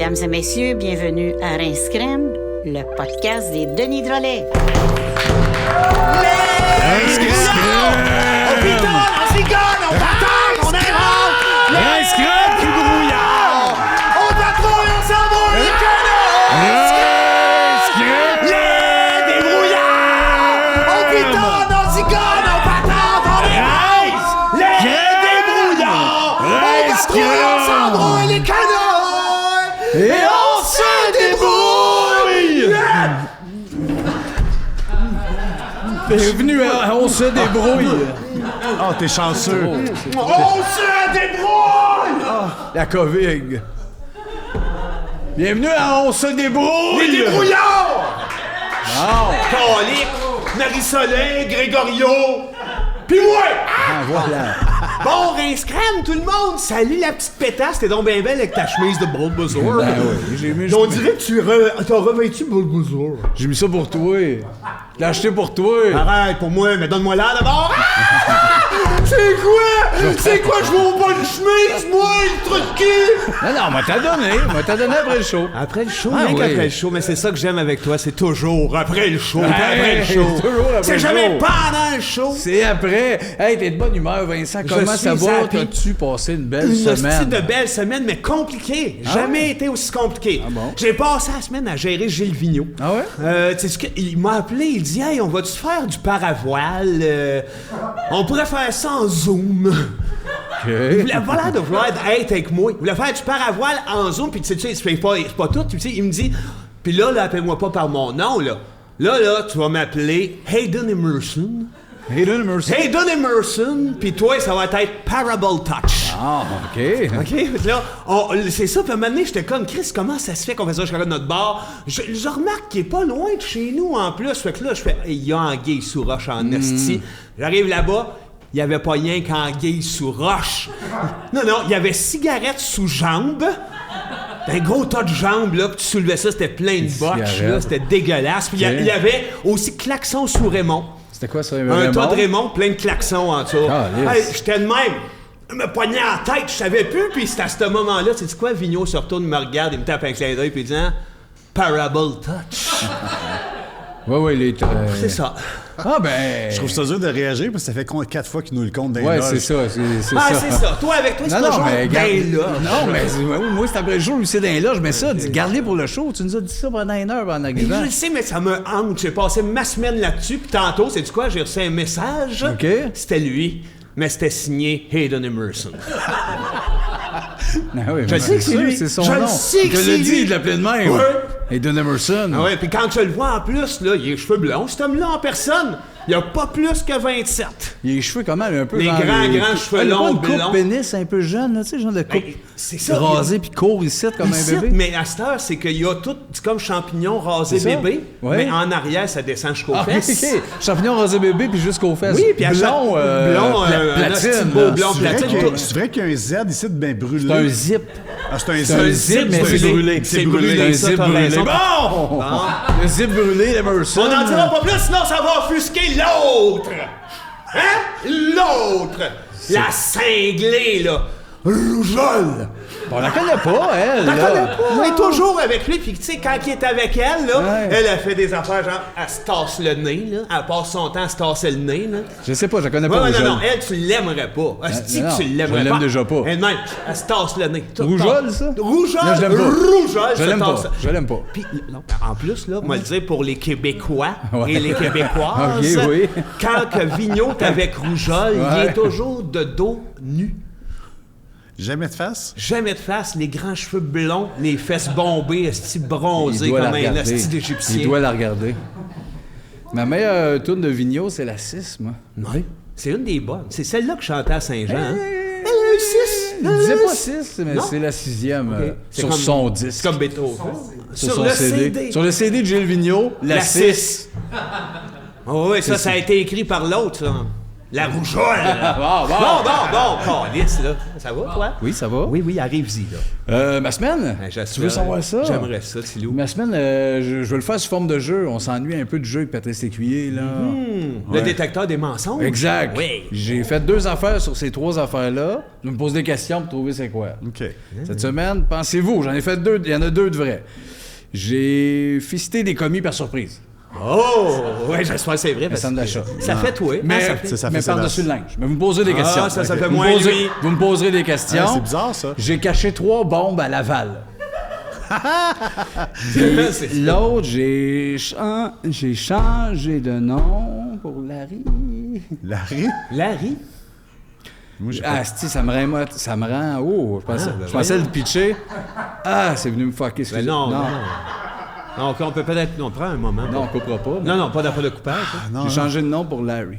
Mesdames et messieurs, bienvenue à Rince Crème, le podcast des Denis Drolet. Rince Crème! On pitole, on zigole, on bataille, on invente! Rince Crème qui brouillard! On patrouille, on s'embrouille, les canards! Rince Crème! Les débrouillards! On pitole, on zigole, on patente, on invente! Les débrouillards! On patrouille, on s'embrouille, les canards! Et on se débrouille! Bienvenue à On se débrouille! Oh, t'es chanceux. On se débrouille! La COVID. Bienvenue à On se débrouille! Les débrouillards! Bon. Colique, Marie-Soleil, Grégorio, pis moi! Ah, voilà. Bon, rince crème, tout le monde! Salut la petite pétasse, t'es donc bien belle avec ta chemise de Bulbasaur. Ben oui, j'ai mis, On dirait que t'as revêtu Bulbasaur. j'ai mis ça pour toi. Je l'ai acheté pour toi. Arrête pour moi, mais donne-moi là d'abord! Ah! C'est quoi? C'est quoi? Je vaux pas une chemise, moi, le truc de cul! Non, m'a t'as donné après le show. Après le show, Ah, rien oui. qu'après le show, mais c'est ça que j'aime avec toi, c'est toujours après le show, après le Hey, show. toujours après C'est le jamais show. pendant le show. C'est après. Hey, t'es de bonne humeur, Vincent. Comment suis ça va? happy. T'as-tu passé une belle Une semaine? hostie de belle semaine, mais compliquée. Jamais été aussi compliqué. Ah bon? J'ai passé la semaine à gérer Gilles Vigneault. Ah ouais? Tu sais ce que il m'a appelé, il dit « Hey, on va-tu faire du paravoile? On pourrait faire ça en Zoom. » Il voulait pas l'air de vouloir être avec moi. Il voulait faire du paravoile en Zoom, puis tu sais, c'est pas tout. Tu sais, il me dit « Puis là, appelle-moi pas par mon nom, là. Là, tu vas m'appeler Hayden Emerson. » Hayden Emerson. Hayden Emerson, puis toi, ça va être Parable Touch. Ah, OK. OK? Là, c'est ça. Puis à un moment donné, j'étais comme, Chris, comment ça se fait qu'on fait ça jusqu'à de notre bar? Je remarque qu'il est pas loin de chez nous, en plus. Fait que là, je fais, il y a Anguille sous roche en esti. J'arrive là-bas, il y avait pas rien qu'Anguille sous roche. Non, il y avait cigarette sous jambe. Un gros tas de jambes, là, que tu soulevais ça, c'était plein de botches, là. C'était dégueulasse. Puis il y avait aussi klaxon sous Raymond. C'était quoi ça? Un tas de Raymond, plein de klaxons en dessous. Ah, Hey, j'étais de même. Je me poignais en tête, je savais plus. Puis c'est à ce moment-là, tu sais quoi, Vigneault se retourne, me regarde, il me tape un clin d'œil, puis il dit « Parable touch. » Ouais, il est... C'est ça. Ah, ben... Je trouve ça dur de réagir parce que ça fait 4 fois qu'il nous le compte dans les Ouais, loges. c'est ça, c'est Ah, ça. c'est ça. Toi, avec toi, c'est Non, toujours mais bien là. Non, mais moi, c'est après le show, lui, c'est dans les loges, mais ça, garde-les pour le show. Tu nous as dit ça pendant une heure en Mais arrivant. je le sais, mais ça me hante. J'ai passé ma semaine là-dessus, puis tantôt, sais-tu quoi, j'ai reçu un message. OK. C'était lui, mais c'était signé Hayden Emerson. Ah oui, Je sais que c'est lui. C'est son Je nom. le sais que Il te c'est l'a dit, lui. il l'appelait de même. Ouais. Hayden Emerson. Ah ouais, puis quand tu le vois en plus, là, il a les cheveux blonds, cet homme-là en personne. Il a pas plus que 27. Il a les cheveux quand même un peu... Les genre grands cheveux il a longs, pas une coupe blonds. pénis un peu jeune, là, tu sais, genre de coupe Ben, c'est ça, rasée puis court ici comme un Ici, bébé. mais à cette heure, c'est qu'il y a tout, c'est comme champignon rasé C'est ça? bébé, Ouais. mais en arrière, ça descend jusqu'aux Ah, fesses. OK. Champignon rasé bébé puis jusqu'aux fesses. Oui, puis à chaque blond, blond, un platine. petit beau là. blond C'est vrai platine. qu'il y a- tout. c'est vrai qu'il y a un Z ici de bien brûlé. C'est un zip. Ah, c'est un C'est un zip, mais c'est brûlé. C'est brûlé, C'est un ça, zip t'as brûlé. raison. Bon! Le zip brûlé, Emerson. On n'en dira pas plus, sinon ça va offusquer l'autre! Hein? L'autre! La cinglée, là! Rougeole! On la connaît pas, elle. T'en là. connais pas? On est toujours avec lui, puis tu sais, quand il est avec elle, là, Ouais. elle a fait des affaires genre, elle se tasse le nez, là. Elle passe son temps à se tasser le nez, là. Je sais pas, je la connais Ouais, pas. ouais, Rougeole. non, elle, tu l'aimerais pas. Asti non, que tu l'aimerais je pas. l'aime déjà pas. Elle-même, elle se tasse le nez. Rougeole, ça? Rougeole, Non, je l'aime pas. Rougeole, Je se l'aime pas. tasse. Je l'aime pas. Puis, non, en plus, là, on va le dire pour les Québécois Ouais. et les Québécoises, Ok, oui. quand que Vigneault est avec Rougeole, il Ouais. est toujours de dos nu. Jamais de face? Jamais de face, les grands cheveux blonds, les fesses bombées, esti bronzées Il doit comme la un regarder. esti d'Égyptien. Il doit la regarder. Ma meilleure tourne de Vigneault, c'est la 6, moi. Oui. C'est une des bonnes. C'est celle-là que je chantais à Saint-Jean. Hein? 6. Il disait pas 6, mais Non? c'est la 6e C'est sur comme- son disque. C'est comme Beethoven. Sur son CD. Sur le CD de Gilles Vigneault, la 6. Oh, oui, ça, C'est ça a été écrit par l'autre, ça. La rougeole! Bon, Alice, là. Ça va, toi? Oui, ça va. Oui, arrive-y, là. Ma semaine? Tu veux savoir ça? J'aimerais ça, Tilou. Ma semaine, je veux le faire sous forme de jeu. On s'ennuie un peu de jeu avec Patrice Lécuyer, là. Le détecteur des mensonges? Exact. Oui. J'ai fait 2 affaires sur ces 3 affaires-là. Je me pose des questions pour trouver c'est quoi. OK. Cette semaine, pensez-vous, j'en ai fait 2. Il y en a 2 de vrais. J'ai fisté des commis par surprise. Oh! Oui, j'espère que c'est vrai. Un centre d'achat. Ça fait toi. Mais, ça fait... ça mais fait par-dessus le linge. Mais vous me poserez des questions. ça fait Vous me moins poserez- lui. Vous me poserez des questions. Ah, c'est bizarre, ça. J'ai caché 3 bombes à Laval. C'est ça. L'autre, j'ai changé de nom pour Larry. Larry? Larry? Moi, j'ai Ah, si, ça me rend... Oh, je pensais le pitcher. Ah, c'est venu me fucker. Ben excusez. non. Donc, on peut peut-être... On prend un moment. Non, on coupera pas. Non, pas d'affaire de coupage. hein. J'ai changé de nom pour Larry.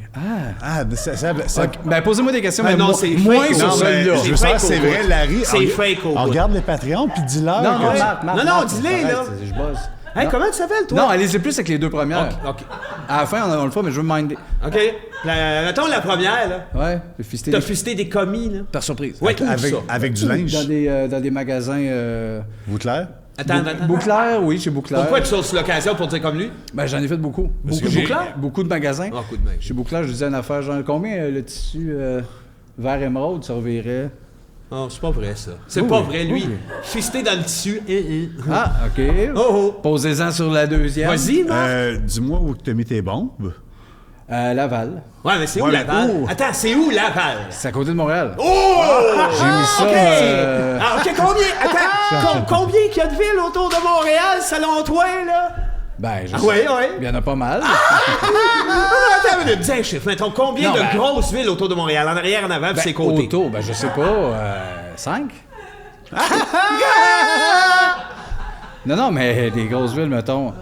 Ah, mais ça Ok, ben, posez-moi des questions, mais non, mo- c'est moins fake, sur non, celui-là. mais Je veux C'est savoir fake c'est au vrai, bout. Larry. C'est fake au bout. On regarde les Patreons, puis dis-leur. Non, que- Marc, dis-les, là. arrête, je bosse. Hey, Non. comment tu s'appelles, toi? Non, allez-y plus avec les 2 premières. OK. À la fin, on le fera, mais je veux me minder. OK. Mettons la première, là. Ouais, j'ai fisté T'as des... fisté des commis, là. par surprise. Oui, Avec, ça. avec du linge. Dans des magasins... Bouclair? Attends. Bouclair, oui, chez Bouclair. Pourquoi tu sautes sur l'occasion pour dire comme lui? Ben, j'en ai fait beaucoup. Monsieur J'ai Bouclair? beaucoup de magasins. Ah, coup de main. Chez Bouclair, je disais une affaire, genre, combien le tissu vert émeraude servirait? Oh, c'est pas vrai, ça. C'est Oui, pas oui. vrai, lui. Oui. Fisté dans le tissu. Ah, OK. Oh. Posez-en sur la deuxième. Vas-y, Marc. Dis-moi où tu as mis tes bombes. Laval. Ouais, mais c'est où Ouais, mais Laval? où? Attends, c'est où Laval? C'est à côté de Montréal. Oh! J'ai mis ça... OK. Ah, OK, combien? Attends, combien qu'il y a de villes autour de Montréal, selon toi, là? Ben, je sais. Oui. Il y en a pas mal. Attends une minute, dis un chiffre. Mettons, combien Non, de ben- grosses villes autour de Montréal? En arrière, en avant, puis Ben, ses côtés. Autour, ben, je sais pas. 5? Non, mais des grosses villes, mettons. Tu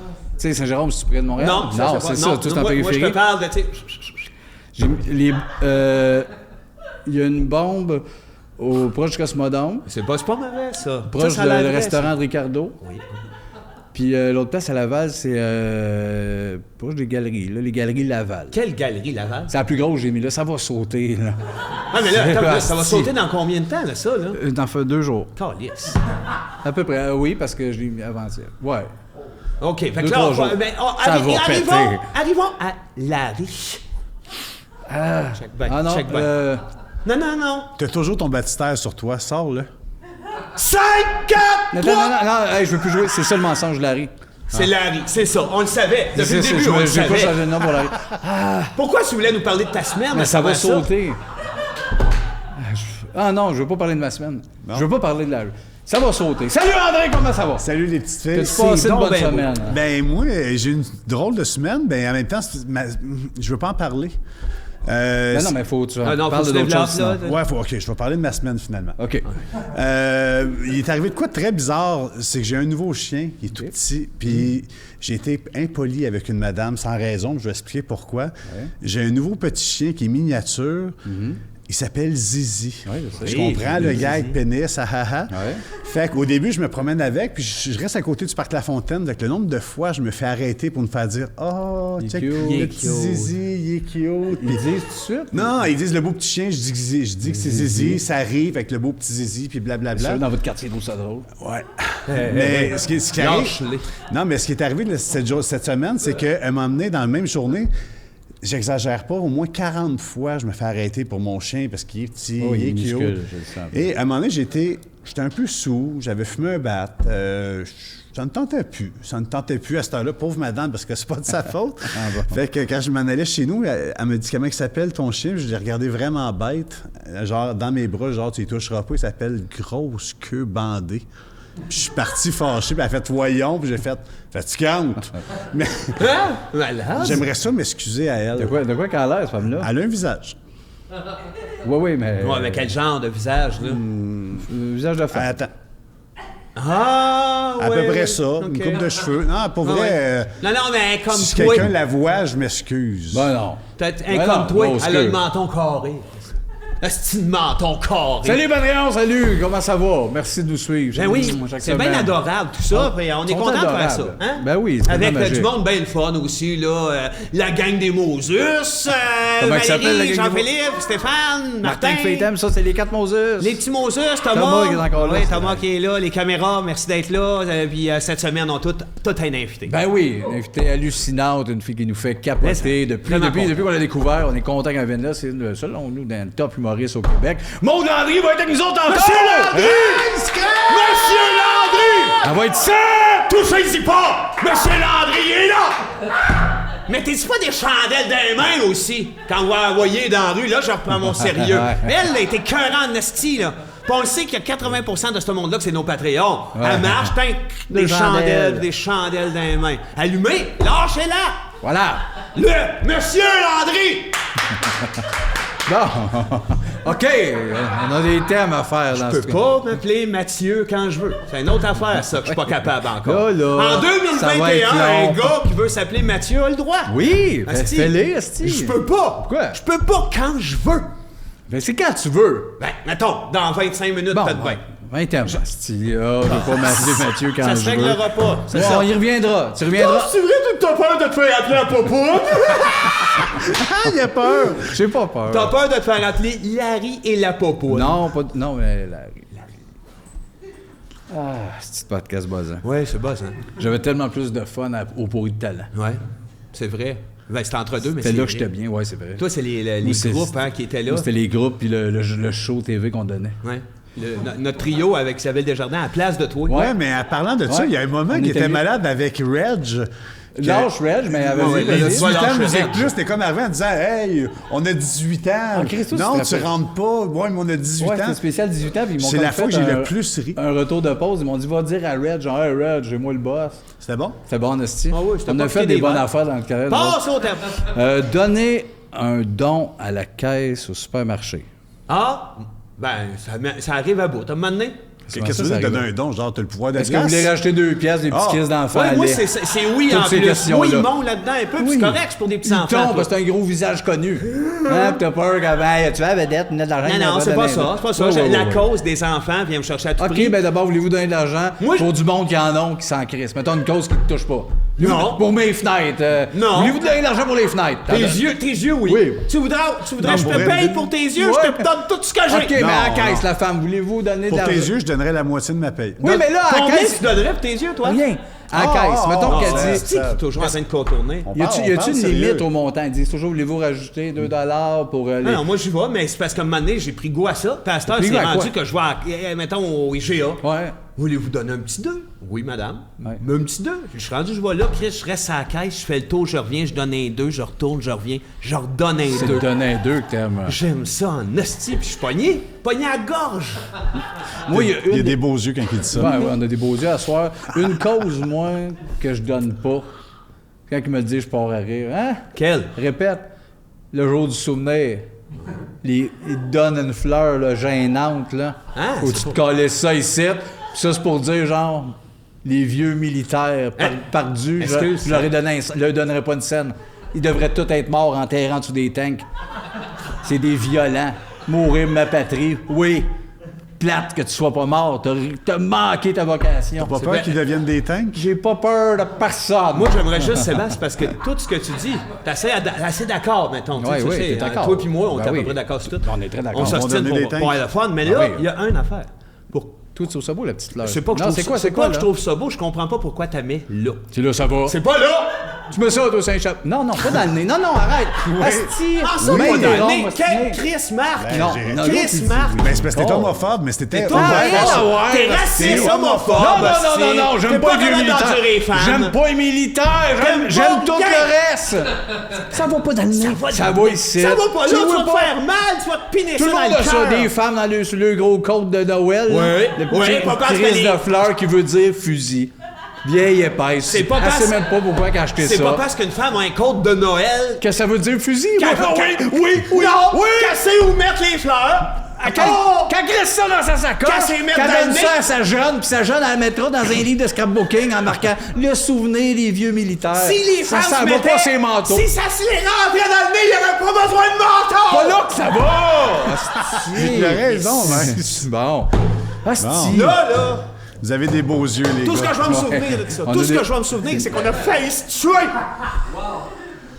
sais, Saint-Jérôme, c'est près de Montréal? Non, c'est pas. ça, Non, tout en moi, périphérie. je te parle de, tu sais... Il y a une bombe proche du Cosmodome, C'est pas mauvais, ça. proche Ça a l'air du vrai, restaurant de Ricardo. Oui. Puis l'autre place à Laval, c'est proche des galeries, là, les galeries Laval. Quelle galerie, Laval? C'est la plus grosse que j'ai mis là, ça va sauter, là. Ah, mais là, attends, là, ça va Asti. sauter dans combien de temps, là, ça, là? Dans fait 2 jours. Calice. À peu près, oui, parce que je l'ai mis avant-hier. Ouais. OK, fait que 2, là, 3 jours. Ça va péter. arrivons à Larry. Check back, Ah non, check back. Non. T'as toujours ton baptistère sur toi. Sors-le. 5, 4, Non, 3... non, hey, je veux plus jouer. C'est ça le mensonge, Larry. C'est Larry, c'est ça, on le savait. Depuis le C'est- début, je on le J'ai pas savait. changé de nom pour Larry. Pourquoi tu voulais nous parler de ta semaine? Mais ça va avant sauter. Ah non, je veux pas parler de ma semaine. Je veux pas parler de Larry. Ça va sauter. Salut André, comment ça va? Salut les petites filles. T'as-tu passé une donc bonne ben beau. semaine? Hein? Ben moi, j'ai une drôle de semaine. Ben en même temps, je veux pas en parler. Ben non, mais faut que tu Ah non, faut parles que tu d'autre développes, chose. là. sinon. Ouais, OK, je vais parler de ma semaine finalement. OK. Il est arrivé de quoi de très bizarre, c'est que j'ai un nouveau chien qui est tout petit, puis j'ai été impoli avec une madame sans raison, je vais expliquer pourquoi. J'ai un nouveau petit chien qui est miniature. Il s'appelle Zizi. Ouais, je sais. Je comprends le Zizi. gag pénis, ah ah ah. Ouais. Fait qu'au début, je me promène avec, puis je reste à côté du parc La Fontaine. Avec le nombre de fois, je me fais arrêter pour me faire dire « Oh, Il est check cute. le Il est petit cute. Zizi, il est cute. » Ils disent tout de suite? Non, ils disent le beau petit chien, je dis que c'est Zizi, ça arrive avec le beau petit Zizi, puis blablabla. Ceux dans votre quartier trouvent ça drôle. Ouais. Mais ce qui arrive. Lâche-les. Non, mais ce qui est arrivé cette semaine, c'est qu'elle m'a emmené dans la même journée. J'exagère pas, au moins 40 fois, je me fais arrêter pour mon chien parce qu'il est petit, Oh, il est cute. minuscule, je le sens. Et à un moment donné, j'étais un peu sous, j'avais fumé un bat. Ça ne tentait plus. Ça ne tentait plus à cette heure-là, pauvre madame, parce que c'est pas de sa faute. bon. Fait que quand je m'en allais chez nous, elle me dit comment il s'appelle ton chien. Je l'ai regardé vraiment bête, genre dans mes bras, genre tu y toucheras pas. Il s'appelle Grosse Queue Bandée. Puis je suis parti fâché, puis elle a fait voyons, puis j'ai fait fatigante. Mais Hein? Malade. j'aimerais ça m'excuser à elle. De quoi qu'elle a l'air, cette femme-là? Elle a un visage. Oui, mais... Ouais, mais quel genre de visage, là? Le visage de femme. Attends, Ah, à ouais, peu près ouais. ça, Ok. une coupe de cheveux. Non, pour Ah, vrai, ouais. Non, mais comme si toi. quelqu'un la voit, je m'excuse. Ben non. Peut-être Ben un comme non, toi, grosse elle a le queue. menton carré. Asti de menton carré. Salut Patreon, salut! Comment ça va? Merci de nous suivre. Ben oui, Chaque c'est bien semaine. adorable tout ça, puis on est Sont content de faire ça. adorables. Hein? Ben oui, c'est avec vraiment du magique. monde bien le fun aussi, là. La gang des Moses, Comment il s'appelle, la Valérie, gang des Jean-Philippe, Stéphane, Martin. Martin Feitem, ça, c'est les 4 Moses. Les petits Moses, Thomas. Thomas qui est encore là, Oui, c'est Thomas vrai. qui est là, les caméras, merci d'être là. Puis cette semaine, on a tout un invité. Ben oui, une invitée hallucinante, une fille qui nous fait capoter. Depuis qu'on l'a découvert, on est content qu'elle vienne là. C'est selon nous dans le top humoriste au Québec. Maud Landry va être avec nous autres encore! Monsieur Landry! Monsieur Landry! Elle va être ça! Touchez-y pas! Monsieur Landry est là! Mettez-y pas des chandelles dans les mains aussi, quand vous la envoyer dans la rue, là, je reprends mon sérieux. Mais elle, a été cœurante en esti, là. Puis on le sait qu'il y a 80% de ce monde-là que c'est nos Patreons. Elle marche, des chandelles dans les mains. Allumez, lâchez-la! Voilà! Le Monsieur Landry! Bon, OK, on a des thèmes à faire dans Je ce peux pas m'appeler Mathieu quand je veux. C'est une autre affaire, ça, que je suis pas capable encore. Là, En ça va 2021, être un long. gars qui veut s'appeler Mathieu a le droit. Oui, Asti. fais-les, Asti. Je peux pas. Pourquoi? Je peux pas quand je veux. Ben c'est quand tu veux. Ben, mettons, dans 25 minutes, Bon, peut-être bien. 20 ans, Asti. Ah, je vais pas m'appeler Mathieu quand Ça je se veux. réglera pas. C'est Bon, ça. on y reviendra. Tu reviendras. C'est vrai que t'as peur de te faire appeler à Popoune? Ah, il a peur! J'ai pas peur. T'as peur de te faire appeler Larry et la Popoune? Non, pas... Non, mais... Ah, c'est un podcast buzzant. Ouais, c'est bas, hein? J'avais tellement plus de fun au pourri de talent. Ouais, c'est vrai. Ben, c'était entre deux, mais c'est C'était là vrai. que j'étais bien, ouais, c'est vrai. Toi, c'est les Moi, c'est- groupes hein, qui étaient là. Moi, c'était les groupes puis le show TV qu'on donnait. Ouais. Notre trio avec Isabelle Desjardins à place de toi. Ouais, mais en parlant de ça, Ouais. il y a un moment On qui était était mieux. malade avec Reg. Lâche Reg, mais avec Ouais, Il y a vas-y. 18 ans, Lâche Musique Reg. Plus, t'es comme arrivé en disant « Hey, on a 18 ans. Ah, Christo, non, tu te tu rappelles. rentres pas. Ouais, mais on a 18 Ouais, ans. c'était spécial 18 ans, puis ils m'ont C'est comme la fois fait que j'ai un- le plus ri. Un retour de pause, ils m'ont dit, va dire à Reg, genre, hey Reg, j'ai moi le boss. C'était bon? C'était bon, Esti. Ah oui, c'était On pas a fait piqué des des bonnes verres. affaires dans le carré. Passe au terme. Donner un don à la caisse au supermarché. Ah, ben, ça arrive à bout. T'as donné? Comment Qu'est-ce que ça, tu veux ça donner arrive? un don? Genre, t'as le pouvoir de Est-ce que vous voulez racheter 2 piastres, des petits Ah. crises d'enfants? Ouais, moi, allez. c'est oui Toutes en ces plus. questions-là. Oui, ils montent là-dedans un peu, puis Oui. c'est correct, c'est pour des petits enfants. Ils tombent toi. parce que c'est un gros visage connu. Hein, pis t'as peur qu'avant, hey, tu vas vedette, il y a de l'argent. Non, non, c'est pas ça. C'est pas ça. Ouais, ouais, La ouais. cause des enfants vient me chercher à tout prix. OK, ben d'abord, voulez-vous donner de l'argent Moi, pour du monde qui en ont, qui s'en crisse? Mettons une cause qui te touche pas. Non. Pour mes fenêtres. Non. Voulez-vous donner de l'argent pour les fenêtres? Tes yeux, oui. Oui. Tu voudrais Non, je te pour paye vrai, pour tes yeux, Ouais. je te donne tout ce que j'ai. OK, mais à la Non, caisse, non. la femme, voulez-vous donner de Pour l'argent? tes yeux, je donnerais la moitié de ma paye. Oui, mais là, à la Combien caisse... tu donnerais pour tes yeux, toi? Rien. À la Ah, caisse. ah, Mettons ah, qu'elle ah, dit... C'est qui est toujours en train de contourner? Y a-tu on une parle sérieux. limite au montant? Ils disent toujours, voulez-vous rajouter 2 $ pour les... Non, moi j'y vais, mais c'est parce qu'à un moment donné, j'ai pris goût à ça. Puis à cette heure, Pris c'est goût à rendu quoi? que je vais, mettons, au IGA. Ouais. Voulez-vous donner un petit 2? Oui, madame. Ouais. Mais un petit 2. Je suis rendu, je vais là, Chris, je reste à la caisse, je fais le tour, je reviens, je donne un 2, je retourne, je reviens, je redonne un C'est 2. de donner un 2 que t'aimes. J'aime ça en hostie, puis je suis pogné à la gorge. Moi, il y a Il y a une... des beaux yeux quand il dit ça. Ouais, on a des beaux yeux à soir. Une cause, moi, que je donne pas. Quand il me le dit, je pars à rire. Hein? Quel? Répète. Le jour du souvenir. Ils te donnent une fleur là, gênante, là. Ah, où c'est tu te pas- collais ça ici. Puis ça, c'est pour dire, genre, les vieux militaires perdus, Excuse. je leur donnerais pas une scène. Ils devraient tous être morts enterrés en dessous des tanks. C'est des violents. Mourir de ma patrie, oui. Plate que tu sois pas mort. T'as manqué ta vocation. Pas C'est peur vrai. qu'ils deviennent des tanks? J'ai pas peur de personne. Moi, j'aimerais juste, Sébastien, parce que tout ce que tu dis, t'es assez d'accord, mettons. Tu sais, Ouais, tu oui, sais, t'es d'accord. Toi puis moi, on Ben est à oui. peu près d'accord sur tout. On est très d'accord. On On s'ostine donner des pour tanks. avoir le fun, mais Ben là, oui. il y a une affaire. Toi, tu trouves ça beau, la petite fleur? C'est pas que je Non, trouve c'est quoi, ça, c'est quoi, que là? je trouve ça beau, je comprends pas pourquoi t'as mis là. C'est là, ça va. C'est pas là! Tu mets ça, toi, Saint-Chap. Non, non, pas dans le nez. Non, non, arrête. Asti. Ah, ça, Main pas des dans le ronds, nez. asti. Quel Chris Marc! Non, j'ai- non, Chris l'autre, il dit Marc! oui. Ben, c'est parce que t'es Oh. homophobe, mais c'était T'es ouvert. rien à voir. T'es parce raciste, que- homophobe. Non, non, asti. non, non, j'aime T'es pas les vieux capable d'endurer les militaires. femmes. J'aime pas les militaires. T'aimes J'aime pas tout bien. le reste. Ça va pas dans le nez. Ça va ici. Ça va pas là, Tu tu vois vas te pas? faire mal, tu vas te piner Tout ça le dans monde le a ça, cœur. des femmes sur le gros côte de Noël. là. Ouais, Le petit ouais, pas parce que crise les- de fleurs qui veut dire fusil. Vieille épaisse. C'est pas Elle parce- sait même pas pourquoi qu'elle a acheté ça. C'est pas parce qu'une femme a un côte de Noël Que ça veut dire fusil. oui, non, casser ou mettre les fleurs. Quand glisse ça dans sa sacoche, Qu'elle se mette qu'elle dans le donne nez. ça à sa jeune, puis sa jeune, elle le mettra dans un livre de scrapbooking en marquant « Le souvenir des vieux militaires ». Si les ça femmes s'en se va mettaient, pas ses manteaux. si ça se les rentrait dans le nez, il n'y aurait pas besoin de manteau. Pas là que ça va! Il a raison, man. Bon. Asti. Là! Vous avez des beaux yeux, les Tout gars. ce que je vais me souvenir de ça, On tout a ce des- que je vais me souvenir, c'est qu'on a failli se tuer!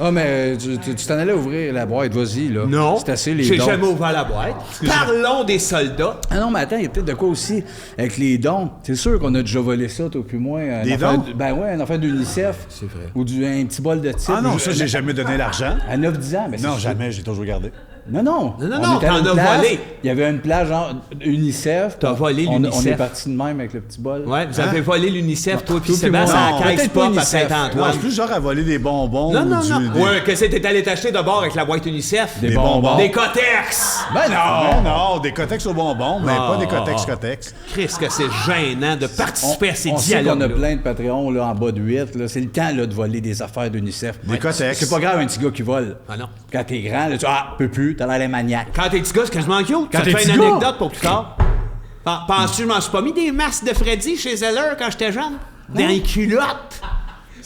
Ah, mais tu t'en allais ouvrir la boîte, vas-y, là. Non, C'est assez, les j'ai dons. jamais ouvert la boîte. Parlons des soldats. Ah non, mais attends, il y a peut-être de quoi aussi avec les dons. C'est sûr qu'on a déjà volé ça, toi puis moi. Des dons? Ben ouais, un enfant d'UNICEF. C'est vrai. Ou un petit bol de type. Ah non, ça, j'ai jamais donné l'argent. À 9-10 ans. Mais Non, c'est- jamais, j'ai toujours gardé. Non, non. Non, non, On non, était à t'en une as place, volé. Il y avait une plage genre UNICEF. T'as volé On l'UNICEF. est parti de même avec le petit bol. Ouais, vous avez volé l'UNICEF, toi puis Toi puis Sébastien, moi. à Non, Caisse peut-être pas Pop à UNICEF. Non, Saint-Antoine. c'est plus genre à voler des bonbons Non, ou non, du... non. des- Ouais, qu'est-ce que t'es allé t'acheter d'abord avec la boîte UNICEF? Des Des bonbons. bonbons. Des Cotex! Ben non! Ah non, des cotex aux bonbons, mais Ah, pas des ah, cotex. Chris, que c'est gênant de participer à ces On sait qu'on a dialogues. plein de Patreons là, en bas de 8. Là. C'est le temps là, de voler des affaires d'UNICEF. Des cotex. C'est pas grave un petit gars qui vole. Ah non. Quand t'es grand, là, tu peux plus, t'as l'air d'un maniaque. Quand t'es petit gars, c'est quasiment cute. Ça te t'es fait une petit gars. anecdote pour plus tard. Penses-tu que je m'en suis pas mis des masques de Freddy chez Zeller quand j'étais jeune? Dans les culottes?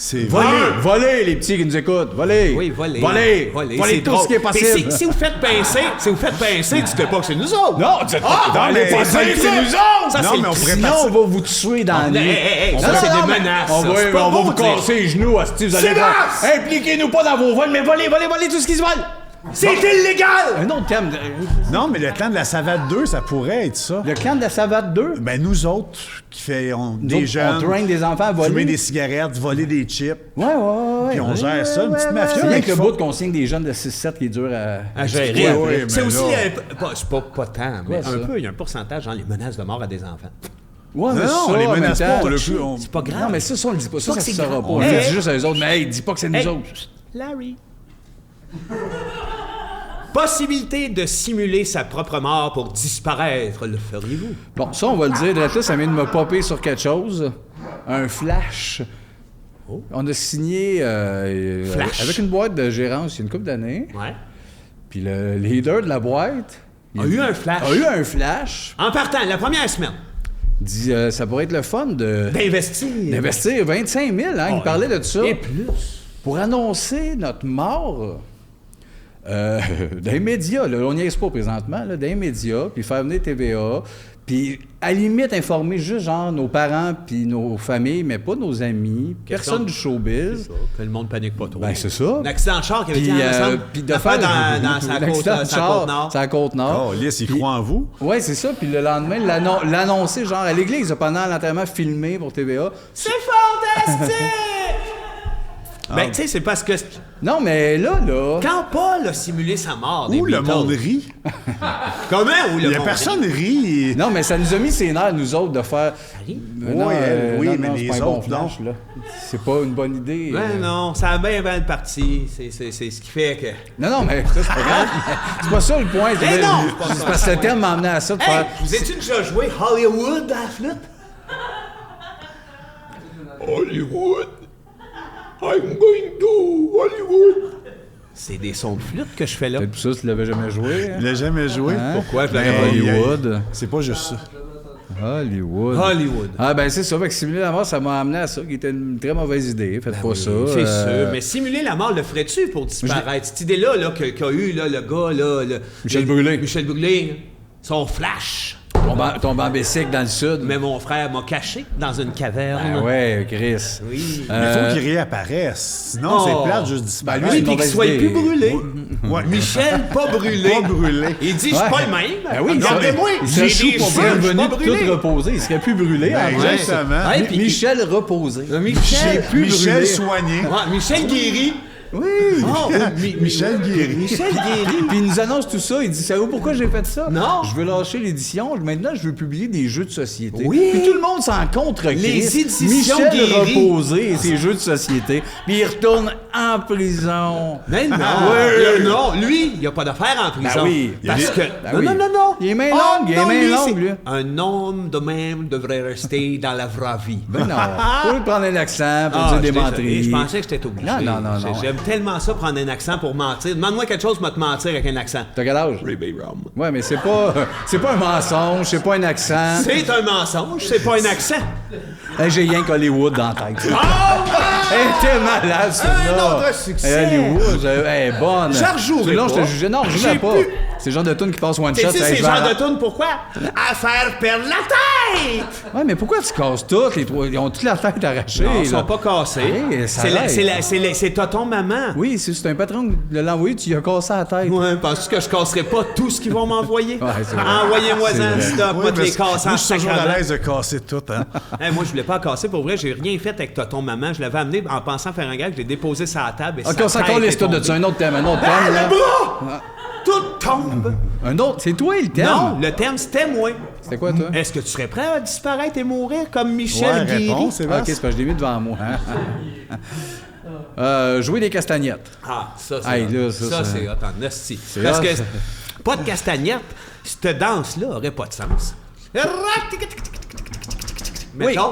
C'est Volez! vrai. Volez, les petits qui nous écoutent! Volez! Oui, volez. Volez! Volez, Volez c'est tout drôle. ce qui est Mais possible! si vous faites pincer, dites pas que c'est nous autres. Non, dites pas Ah, dans mais les passés, c'est c'est ça. nous autres! Ça, Non, c'est mais on pourrait Sinon, partir- on va vous tuer dans le nez. Hey, ça, Non, c'est non, des mais menaces. On ça. va, C'est pas on va beau vous de dire. casser les genoux, asti, vous allez voir. Silence! Impliquez-nous pas dans vos vols, mais volez tout ce qui se vole! C'est illégal! Un autre thème. Non, mais le clan de la savate 2, ça pourrait être ça. Le clan de la savate 2. Ben, nous autres, qui fait des Nous, jeunes, on traîne des enfants à voler. fumer des cigarettes, voler des chips. Ouais. Puis on gère ça, une petite mafia. C'est bien mais que le qu'il bout faut- qu'on signe des jeunes de 6-7 qui est dur à À gérer. Ouais, après. ouais, C'est mais aussi là- c'est pas tant, mais Quoi, un ça? peu, il y a un pourcentage dans les menaces de mort à des enfants. Ouais, mais Non, ça, on les en même menace temps, pas, on le touché. plus. C'est pas grave. Non, mais ça, on le dit pas. Ça, pas ça que se c'est saura grave. pas. On Hey, le hey. dit juste à eux autres, mais hey, dis pas que c'est nous Hey. autres. Larry. Possibilité de simuler sa propre mort pour disparaître, le feriez-vous? Bon, ça, on va le dire. Là, ça vient de me popper sur quelque chose. Un flash. Oh. On a signé Flash. avec une boîte de gérance il y a une couple d'années. Ouais. Puis le leader de la boîte A eu un flash. a eu un flash. En partant, la première semaine, Dit ça pourrait être le fun d'investir. d'investir 25 000. Hein, il me parlait de ça. Et plus. Pour annoncer notre mort dans les médias, là, on n'y est pas présentement, là, dans les médias, puis faire venir TVA, puis à la limite informer juste genre nos parents puis nos familles, mais pas nos amis, personne du showbiz. Ça, que le monde panique pas trop. Ben c'est ça. Un accident de char qui avait Puis, été ensemble. puis de faire dans sa côte, l'accident de sa char, côte nord. sa côte nord. Oh, Lys, il Puis- croit en vous. Ouais, c'est ça. Puis le lendemain, l'annoncer genre à l'église pendant l'enterrement filmé pour TVA. C'est fantastique! Ben, tu sais, c'est parce que Non, mais là, quand Paul a simulé sa mort, des Où le Beatles- monde rit. Comment? Où le Il y a monde personne rit. Non, mais ça nous a mis ses nerfs, nous autres, de faire. rit? Non, Oui, elle, oui, mais c'est les pas un bon autres, non. flash, là. C'est pas une bonne idée. Ben non, ça a bien mal parti. C'est ce qui fait que... Non, mais ça, c'est pas grave. C'est pas ça le point. Eh non, c'est pas ça. C'est parce que le terme m'a amené à ça de Hey, faire. vous étiez déjà joué Hollywood à la flûte? Hollywood. I'm going to Hollywood. C'est des sons de flûte que je fais là. Peut-être pour ça que tu l'avais jamais joué. Il l'a jamais joué. Hein? Pourquoi je Ben, l'aurais pas il y a- Hollywood. C'est pas juste ça. Hollywood. Hollywood. Ah, ben c'est ça. Fait que simuler la mort, ça m'a amené à ça, qui était une très mauvaise idée. Faites pas ça. C'est sûr. Mais simuler la mort, le ferais-tu pour disparaître? Cette idée-là là, qu'a eu là, le gars, là, Michel Brûlé. Michel Brûlé, son flash. Tombe en Bessic dans le sud. Mais mon frère m'a caché dans une caverne. Ah ouais, Chris. Oui. Il faut qu'il réapparaisse. Sinon, Oh. c'est plate juste Ben, disparaître. lui, Oui, c'est une puis qu'il mauvaise soit idée. plus brûlé. Ouais. Michel, pas brûlé. Pas brûlé. Il dit, je suis Ouais. pas le même. Ben oui, Regardez-moi, il serait j'ai chou des pour cheveux, bien je suis revenu pas tout brûlé. reposé. Il serait plus brûlé. Ben, en vrai. exactement. Ouais, puis Michel reposé. Michel, plus Michel brûlé. soigné. Ouais, Michel guéri. Oui. Oh, Michel Guéry. Michel guéri. Puis il nous annonce tout ça. Il dit, savez-vous pourquoi j'ai fait ça? Non. Je veux lâcher l'édition. Maintenant, je veux publier des jeux de société. Oui. Puis tout le monde s'en contre. Les Chris. éditions Michel Guéry. reposé et ses jeux de société. Puis il retourne en prison. Mais non, Ouais. non, lui, il n'y a pas d'affaire en prison. Ben oui. Parce que. Ben non, oui. non, non, non. Il est main Oh, longue, il est non, main lui, longue, c'est- lui. Un homme de même devrait rester dans la vraie vie. Ben non. Faut prendre un accent pour dire des désolé, menteries. je pensais que j'étais obligé. Non, non, non, non. J'aime tellement ça prendre un accent pour mentir. Demande-moi quelque chose, moi te mentir avec un accent. T'as quel âge? Ruby Rum. Ouais, mais c'est pas un mensonge, c'est pas un accent. C'est un mensonge, c'est pas un accent. Hey, j'ai rien qu'Hollywood dans la tête. Oh, Elle était malade, celle-là. Un autre succès. Hollywood, elle est bonne. Je rejouerai Non, je te pas. jugeais. Non, je J'ai jouais pas. plus- C'est le genre de tune qui passe one Tu shot. sais, ça, c'est je le genre vais à- de tune, pourquoi? À faire perdre la tête! Ouais, mais pourquoi tu casses toutes les trois? Ils ont toute la tête arrachée. Non, ils là. sont pas cassés. Hey, ça C'est c'est tonton maman. Oui, c'est un patron de l'envoyer, tu lui as cassé la tête. Ouais, penses-tu que je casserai pas tout ce qu'ils vont m'envoyer? Ouais, c'est vrai. Envoyez-moi C'est un vrai. stop, moi de les casser en moi, je suis toujours à sacrament. l'aise de casser tout, hein. Hey, moi, je voulais pas casser. Pour vrai, j'ai rien fait avec tonton maman. Je l'avais amené en pensant faire un gag. Je l'ai déposé sur la table. Et Ok, sa on s'en tête est calisse tout de tombée. ça. Un autre thème, Ah, là. le bras! Tout tombe. Un autre, c'est toi le thème. Non, le thème, c'était moi. C'était quoi, toi? Est-ce que tu serais prêt à disparaître et mourir comme Michel Ouais, Guéry? réponds, Ah, Sébastien. ok, c'est parce que je l'ai mis devant moi. Jouer des castagnettes. Ah, ça, c'est Hey, hot. là, ça, Ça, ça- c'est hot en esti. C'est Parce hot. que pas de castagnette, cette danse-là aurait pas de sens. Mettons.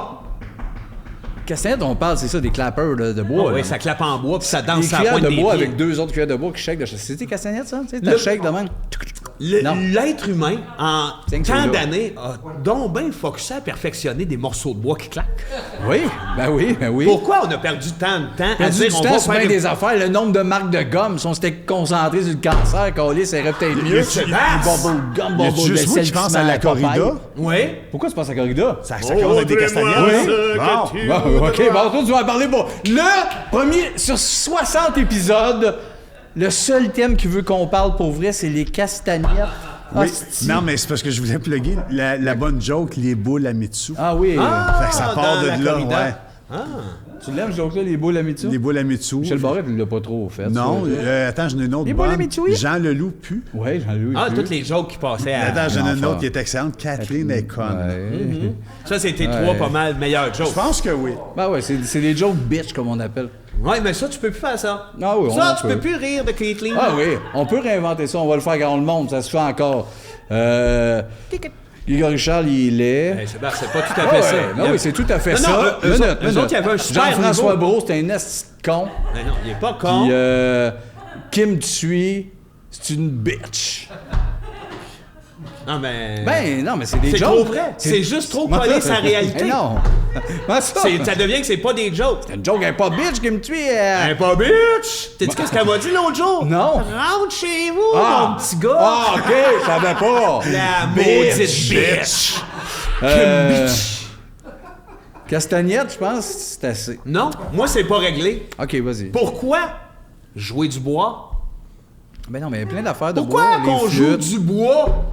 Castagnette, on parle, c'est ça, des clappers de bois. Oh, oui, là. ça clappe en bois puis ça Des danse sur la cuillères pointe de des bois pieds. avec deux autres cuillères de bois qui shake de C'est des castagnettes, ça? Tu sais, Le- t'as shake de même. Non. L'être humain, en Tiens que tant c'est là. d'années, a donc bien focusé à perfectionner des morceaux de bois qui claquent. Oui, ben oui, ben oui. Pourquoi on a perdu tant de temps à Perdu dire du on temps va sur faire bien une- des affaires. Le nombre de marques de gomme, si on s'était concentré sur le cancer, Calis, ça irait peut-être mieux. Sébastien! Bubble gum, Y a bubble juste moi qui pense à la corrida? Oui. Pourquoi tu penses à corrida? Ça commence avec des castagnettes. Bon, ok, bon, toi, tu vas en parler. Bon, le premier, sur 60 épisodes, le seul thème qui veut qu'on parle pour vrai, c'est les castagnettes. Oui. Hostie. Non, mais c'est parce que je voulais plugger la bonne joke, les boules à Mitsu. Ah oui. Fait que ça part dans de la là, corrida. ouais. Tu l'aimes, ce joke-là, les boules à Mitsu? Les boules à Mitsu. Michel Barrette, il l'a pas trop fait. Non, ça. attends, j'en ai une autre Les boules à bonne. Mitsu, oui. Jean Leloup pu. Ouais, Jean-Louis. Ah, plus. toutes les jokes qui passaient à... Attends, j'en ai une l'enfer. autre qui est excellente. Kathleen est conne. Ouais. Ça, c'était trois pas mal meilleurs jokes. Je pense que oui. Ben ouais, c'est des jokes bitch, comme on appelle. Ouais, mais ça, tu peux plus faire ça. Ah oui, ça, on tu peut. peux plus rire de Caitlyn. Ah oui, on peut réinventer ça, on va le faire quand on le monte, ça se fait encore. Grégory Charles, il est laid. Hey, Sébastien, c'est pas tout à Ah fait ouais, ça. non, oui, c'est tout à fait Non, ça. non, eux Minute, autres, minute. il y avait un super Jean-François niveau. Brault, c'est un esti de con. Mais non, il est pas con. Puis Kim Thuy, c'est une bitch. Non, mais... Ben non, mais c'est des C'est jokes. trop vrai. C'est juste trop collé sa réalité. Mais non. Comment ça? Ça devient que c'est pas des jokes. C'est une joke, elle est pas bitch, Kim Thuy. Hey, pas bitch! T'as dit qu'est-ce qu'elle m'a dit l'autre jour? Non. Rentre chez vous, mon petit gars! Ah, OK, je savais pas. La maudite bitch! Bitch! Castagnette, je pense, c'est assez. Non, moi, c'est pas réglé. OK, vas-y. Pourquoi jouer du bois? Ben non, mais il y a plein d'affaires de Pourquoi bois, qu'on les joue flûtes. du bois?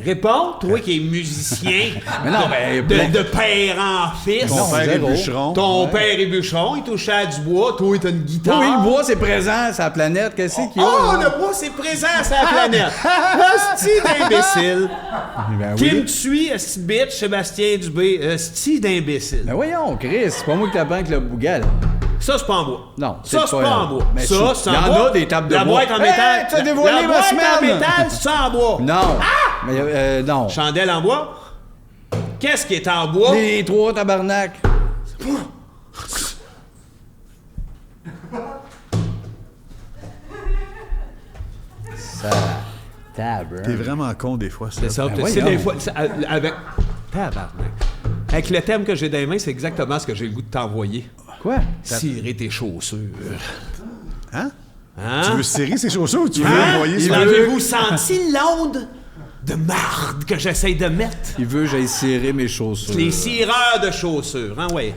Réponds, toi qui es musicien Mais non, mais plein- de père en fils. Ton Non, père est zéro. bûcheron. Ton père est bûcheron, il touchait à du bois, toi t'as une guitare. Oui, le bois, c'est présent, c'est la planète. Qu'est-ce qu'il y a? Oh, là? le bois, c'est présent sur la planète. Hostie d'imbécile. Ben Qui me oui. tue, esti bitch, Sébastien Dubé, esti d'imbécile. Ben voyons, Chris, c'est pas moi qui t'apprends avec le bougal. Ça, c'est pas en bois. Non, ça, c'est pas en bois. Mais Ça, c'est en il y en bois. a des tables de la bois. Boîte en Hey, métal. t'as dévoilé la ma boîte en semaine. métal, c'est en bois. Non. Mais non. Chandelle en bois. Qu'est-ce qui est en bois? Les trois tabarnak. Ça table. T'es vraiment con des fois, ça. C'est ça. Ben c'est voyons. des fois. Avec. Tabarnak. Avec le thème que j'ai dans les mains, c'est exactement ce que j'ai le goût de t'envoyer. Quoi? Cirer tes chaussures. Hein? Hein? Tu veux serrer ses chaussures ou tu veux Hein? envoyer sur Avez-vous senti l'onde de marde que j'essaye de mettre? Il veut que j'aille serrer mes chaussures. Les cireurs de chaussures, hein, ouais.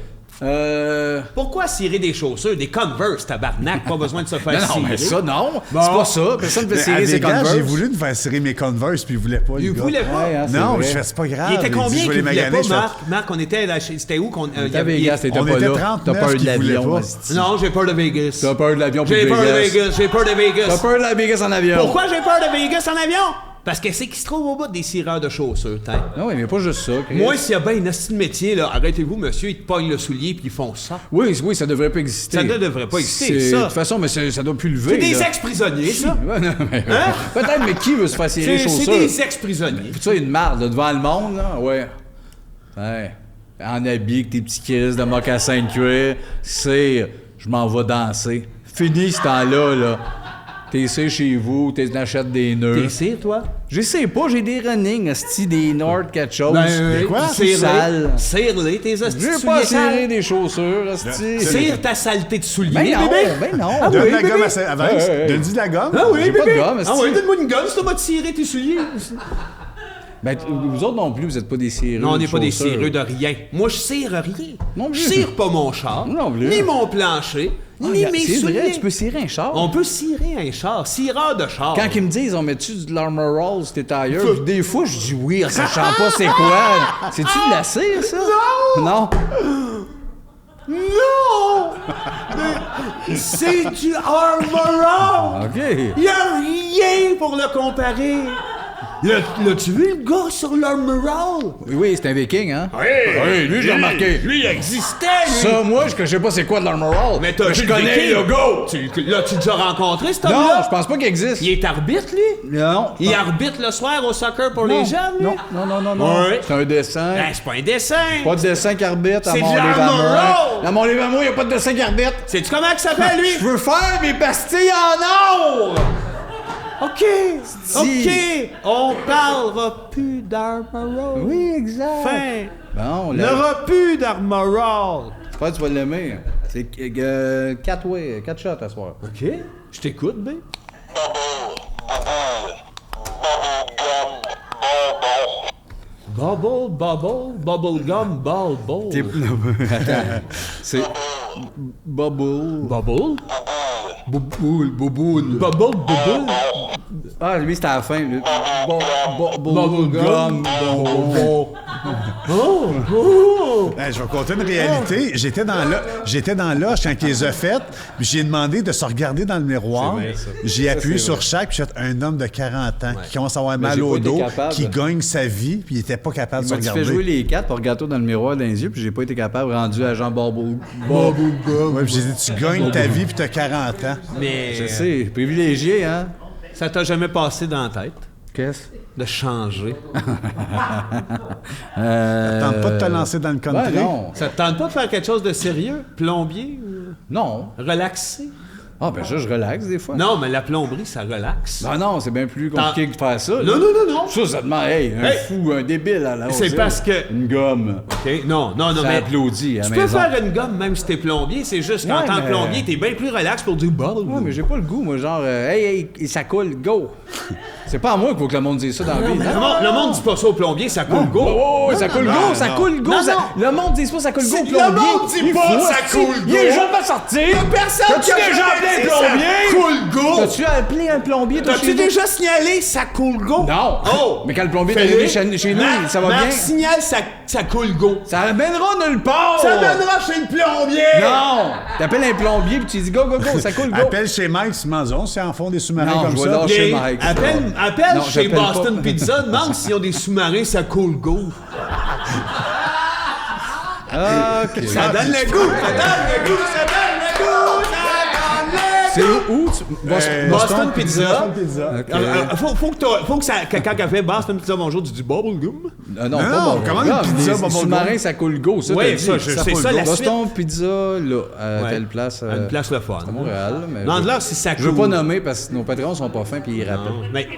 Pourquoi cirer des chaussures? Des Converse, tabarnak, pas besoin de se faire Non, cirer. mais ça, non. Bon. C'est pas ça. Personne ne peut Mais à serrer ses Vegas, Converse. j'ai voulu me faire serrer mes Converse, puis il voulait pas, Il le gars. voulait pas. Ouais, hein, c'est Non, vrai. je fais, c'est pas grave. Il était dit, combien je qu'il vais les voulait maganer, pas, je fais- Marc? Marc, on était là, c'était où qu'on... T'es à Vegas, t'étais on pas était là. 39 T'as peur de qui voulaient l'avion. pas. hostie. Non, j'ai peur de Vegas. T'as peur de l'avion pour J'ai peur de Vegas. Vegas, j'ai peur de Vegas. T'as peur de la Vegas en avion. Pourquoi j'ai peur de Vegas en avion? Parce que c'est qui se trouve au bout des cireurs de chaussures, t'as. Non, oui, mais pas juste ça. Chris. Moi, s'il y a bien une astuce de métier, là, arrêtez-vous, monsieur, ils te pognent le soulier puis ils font ça. Oui, oui, ça devrait pas exister. Ça ne devrait pas exister, C'est- ça. De toute façon, mais ça doit plus lever. C'est des là. ex-prisonniers, ça. Ouais, non, mais- Hein? Peut-être, mais qui veut se faire serrer les C'est chaussures? des ex-prisonniers. Puis ça, une marde, là, devant le monde, là, ouais. Ouais. En habit, avec tes petits crises de mocassins de cuir, c'est je m'en vais danser. Fini ce temps-là, là. T'essaies chez vous, t'achètes des nœuds. T'es cire, toi? J'essaie pas, j'ai des running, esti, des Nord, quelque chose. Ben, quoi? C'est sale. Cire-les, tes hosties de J'ai pas souliers sales. serré des chaussures, esti. Cire ta saleté de souliers, Ben non, bébé. ben non. Ah Donne oui, la bébé. gomme à Vince. Ouais. Donne-y de la gomme. Ah oui, J'ai bébé. pas de gomme, Ah esti. oui, donne-moi une gomme, si tu vas tirer tes souliers. Ben, vous autres non plus, vous êtes pas des cireux. Non, on n'est de pas des chaussures. cireux de rien. Moi, je cire rien. Non plus. Je cire pas mon char, Non plus. ni mon plancher, ni mes C'est souliers. vrai, tu peux cirer un char. On peut cirer un char, cireur de char. Quand ils me disent, on met-tu de l'Armor Roll sur tes tailleurs, des fois, je dis oui, en sachant pas c'est quoi. C'est-tu de la cire, ça? Non! Non! Mais c'est du Armor! OK. Il y a rien pour le comparer. L'as-tu vu le gars sur l'Armor? Oui, c'est un viking, hein? Oui, lui, je l'ai remarqué. Lui, il existait, lui! Ça, moi, je sais pas c'est quoi de l'Armor Roll. Mais t'as vu je le connais viking? le go! L'as-tu déjà rencontré, cet Non, homme-là? je pense pas qu'il existe. Il est arbitre, lui? Non. Il arbitre le soir au soccer pour les jeunes, lui? Non. Ouais. C'est un dessin. Ben, c'est pas un dessin. Pas de dessin qui arbitre à C'est de Mont-les-Vamois. l'Armor Roll. À Mont-les-Vamois, il a pas de dessin qui arbitre. Sais-tu comment il s'appelle, lui? Je veux faire mes pastilles en or! OK. OK. On parlera plus d'Armor Roll. Oui, exact. Fin. Bon, Il là, n'aura plus d'Armor Roll. j'espère que tu vas l'aimer. C'est 4 shots à soir. OK. Je t'écoute, B. Bubble gum, ball. Attends. C'est Bubble. Bubble? Bouboule. Bubble. Ah, lui, c'était à la fin. Bubble gum. Je vais compter une réalité. J'étais dans l'oche quand ils les ont faites, puis j'ai demandé de se regarder dans le miroir. C'est vrai, ça. J'ai appuyé c'est sur vrai. chaque, puis j'ai fait un homme de 40 ans qui commence à avoir Mais mal j'ai au pas été dos, capable. qui gagne sa vie, puis il était pas capable de se Tu regarder. fais jouer les 4 pour regarder dans le miroir dans les yeux, puis j'ai pas été capable, rendu à Jean Bubble. Ouais, puis j'ai dit, tu gagnes ta vie, puis t'as 40 ans. Mais Je sais, privilégié, hein? ça t'a jamais passé dans la tête Qu'est-ce? de changer? Tente pas de te lancer dans le country. non. Ça te tente pas de faire quelque chose de sérieux? Plombier? Non. Relaxé? Ah, ben ça, je relaxe des fois. Non, mais la plomberie, ça relaxe. Ah non, c'est bien plus compliqué que de faire ça. là. Non. Ça demande, un Hey! fou, un débile à la C'est hausse, parce que- Une gomme. OK? Non, Ça mais... applaudit à la Tu peux maison. faire une gomme même si t'es plombier, c'est juste qu'en Ouais, tant que mais- plombier, t'es bien plus relax pour dire ball. Ouais, mais j'ai pas le goût, moi, genre, hey, ça coule, go! C'est pas à moi qu'il faut que le monde dise ça dans la vie. Le monde dit pas ça au plombier, ça coule go. Oh, ça coule go, ça coule go! Non, ça- non. Le monde dit pas ça coule go, Si plombier! le monde dit Il pas faut, ça asti. coule Il est go. jamais sorti! Personne T'as-tu qui a déjà jamais appelé un dit ça plombier? coule go. T'as-tu appelé un plombier, toi, T'as-tu chez nous? déjà signalé ça coule go? Non! Oh! Mais quand le plombier est Fais-le. arrivé chez nous, ça va Marc bien? signale ça coule go. Ça amènera nulle part! Ça mènera chez le plombier! Non! T'appelles un plombier puis tu dis go, go, go, ça coule, go! Appelle chez Mike Simazon, c'est en fond des sous-marins Non, comme je vais ça. lâcher Et Mike. appelle Non, chez j'appelle Boston pas. Pizza, demande s'ils ont des sous-marins, ça coule go. OK. Ça donne le goût! Ça donne le goût! Ça donne le goût! Ça donne le C'est goût! où? Boston, Boston Pizza. Boston Pizza. Faut que ça, quand elle fait Boston Pizza, bonjour, tu dis bubble gum. Non, Non, pas bon. comment une pizza, Les bon, sous-marins, ça coule go. Ça, Oui, t'as dit. ça, c'est coule ça, go. la Boston Pizza, là, à Ouais. telle place. À une place le fun. à Montréal. Mais Non, je- de là, si ça Je veux coule. pas nommer parce que nos patrons sont pas fins puis ils rappellent. Mais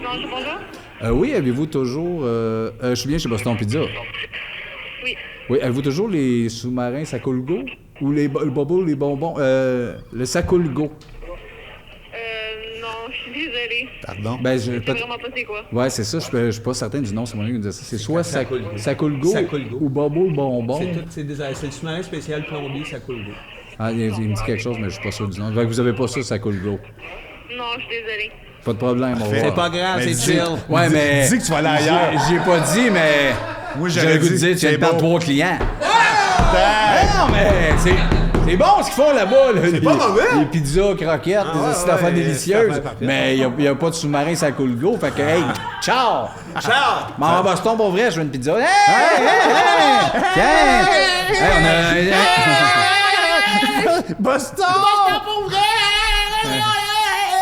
Oui, avez-vous toujours. Je suis bien chez Boston Pizza. Oui. Oui, avez-vous toujours les sous-marins, ça coule go? Ou le bubble, les bonbons? Le ça coule go. Non, je suis désolée. Pardon. Ben, Je sais vraiment pas c'est quoi. Ouais, c'est ça. Je suis pas certain du nom. C'est mon ami qui me disait ça. C'est soit ça coule go, Ça coule go. ou bubble bonbon. c'est le sous-marin spécial plombier, ça coule go. Ah, il me dit quelque chose, mais je suis pas sûr du nom. Fait que vous avez pas ça, ça coule go. Non, je suis désolée. Pas de problème. on va C'est voir. pas grave, Mais c'est dis- chill. Ouais, mais. dis que tu vas aller ailleurs. J'ai pas dit, mais. Moi, J'aurais j'aurais le goût de dit, dire, tu viens c'est de perdre beau. 3 clients. Non, mais c'est bon ce qu'ils font là-bas. Là, c'est pas mauvais. Les pizzas, croquettes, des petites affaires délicieuses. parfait. Mais il n'y a pas de sous-marin, ça coule go. Fait que, hey, ciao! Ciao! M'en va à Boston pour vrai, je veux une pizza. Hey! Tiens! Hey, on a. Boston!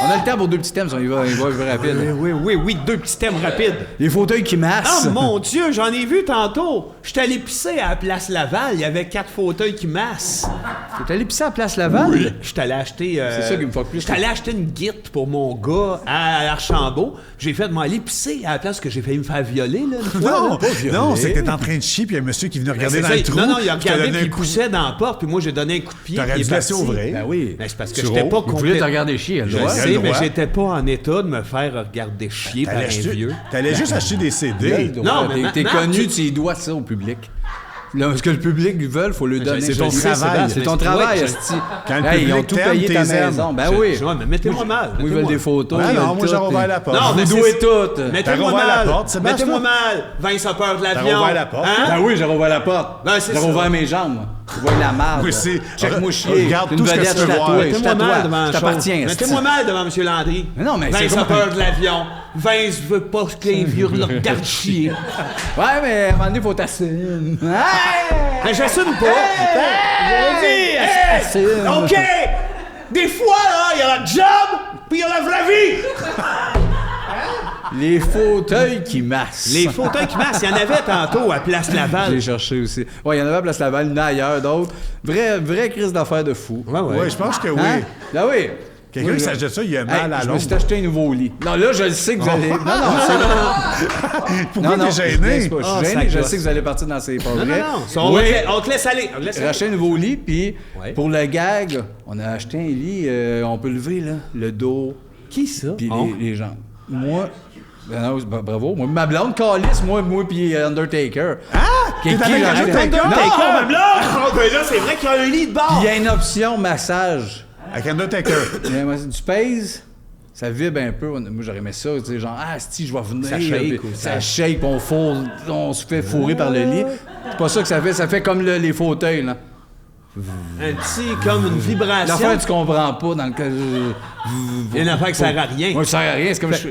On a le temps pour 2 petits thèmes, il va rapide. Oui, 2 petits thèmes rapides. Les fauteuils qui massent. Ah, mon Dieu, j'en ai vu tantôt. J'étais allé pisser à la Place Laval. Il y avait 4 fauteuils qui massent. T'es allé pisser à Place Laval? Oui. J'étais allé acheter... C'est ça qui me fait plus. J'étais allé acheter une guite pour mon gars à Archambault. J'ai fait de m'aller pisser à la place que j'ai failli me faire violer, là, une fois. Non, c'est que t'es en train de chier, puis il y a un monsieur qui est venu regarder dans le trou. Non, il a puis t'a regardé, donné puis il un coup. poussait dans la porte, puis moi, j'ai donné un coup de pied. T'aurais puis il dû est laisser parti. ouvrir. Ben oui. Ben, c'est parce que Tu j'étais pas Il voulait te complet. regarder chier, elle Je doit. sais, le mais droit. j'étais pas en état de me faire regarder chier par un vieux. T'allais juste acheter des CD. Non, mais t'es Marc, connu, tu- tu dois ça au public. Là, ce que le public veut, faut le donner. c'est Je ton le sais, travail. Sébastien. C'est ton travail, Ouais, esti. Quand le Hey, ils ont public tout t'aime, payé ta t'es aimes. maison. Ben oui. Ouais, mais mettez-moi mal. Moi, ils veulent des photos. Ah ils non, veulent moi, j'ai tout, ouvert et- la porte. Non, mais Vous c'est- douez toutes. Mettez-moi T'as rouvert la mal. porte, Sébastien? Mettez-moi mal. Vince a peur de l'avion. T'as rouvert la porte? Hein? Ben oui, j'ai rouvert la porte. Ben, c'est J'ai ça. rouvert mes jambes. Je vois de la marde. Moi aussi. Check-moi chier. Regarde T'es tout une ce que vedette, tu veux je voir. t'attouais, Mettez-moi mal devant je la t'appartiens. chose. Mettez-moi mal devant M. Landry. Mais non, mais Vince c'est a comme- peur de l'avion. Vince veut pas que les vieux le regardent chier. Ouais, mais à un moment donné, faut t'assumer. Mais j'assume pas. Assume. OK! Des fois, là, il y a la job, puis il y a la vraie vie! Les fauteuils qui massent. Les fauteuils qui massent, il y en avait tantôt à Place Je Laval. l'ai cherché aussi. Ouais, il y en avait à Place Laval, il y en a ailleurs, d'autres. Vraie crise d'affaires de fou. Oui, je pense que oui. Hein? Ben oui. Quelqu'un Oui, qui je- s'achète ça, il a Hey, mal à je me l'ombre. suis acheté un nouveau lit. Non, là, je le sais que vous allez... Non, Pourquoi non, t'es gêné? je Ah, suis ça gêné. Je gosse. sais que vous allez partir dans ces pas Non, vrai. non. On te laisse aller. On te laisse J'ai aller. acheté un nouveau lit, puis Ouais. pour le gag, on a acheté un lit, on peut lever, là, le dos, Qui ça? puis Oh. les jambes. Moi... Ben non, bravo. Moi, ma blonde calisse, moi puis Undertaker. Ah! T'es avec Undertaker? Non! Undertaker, même là! Oh, ben là, c'est vrai qu'il y a un lit de bord! Il y a une option massage. Avec Undertaker. Du pèse, ça vibre un peu. Moi, j'aurais aimé ça, tu sais, genre, ah, si, je vais venir. Ça shake puis ou ça shake, puis on se fait fourrer par le lit. C'est pas ça que ça fait comme les fauteuils, là. Un petit, comme une vibration. L'affaire, tu comprends pas dans le cas. Il y a une affaire qui sert à rien. Moi, ça sert à rien, c'est comme ça,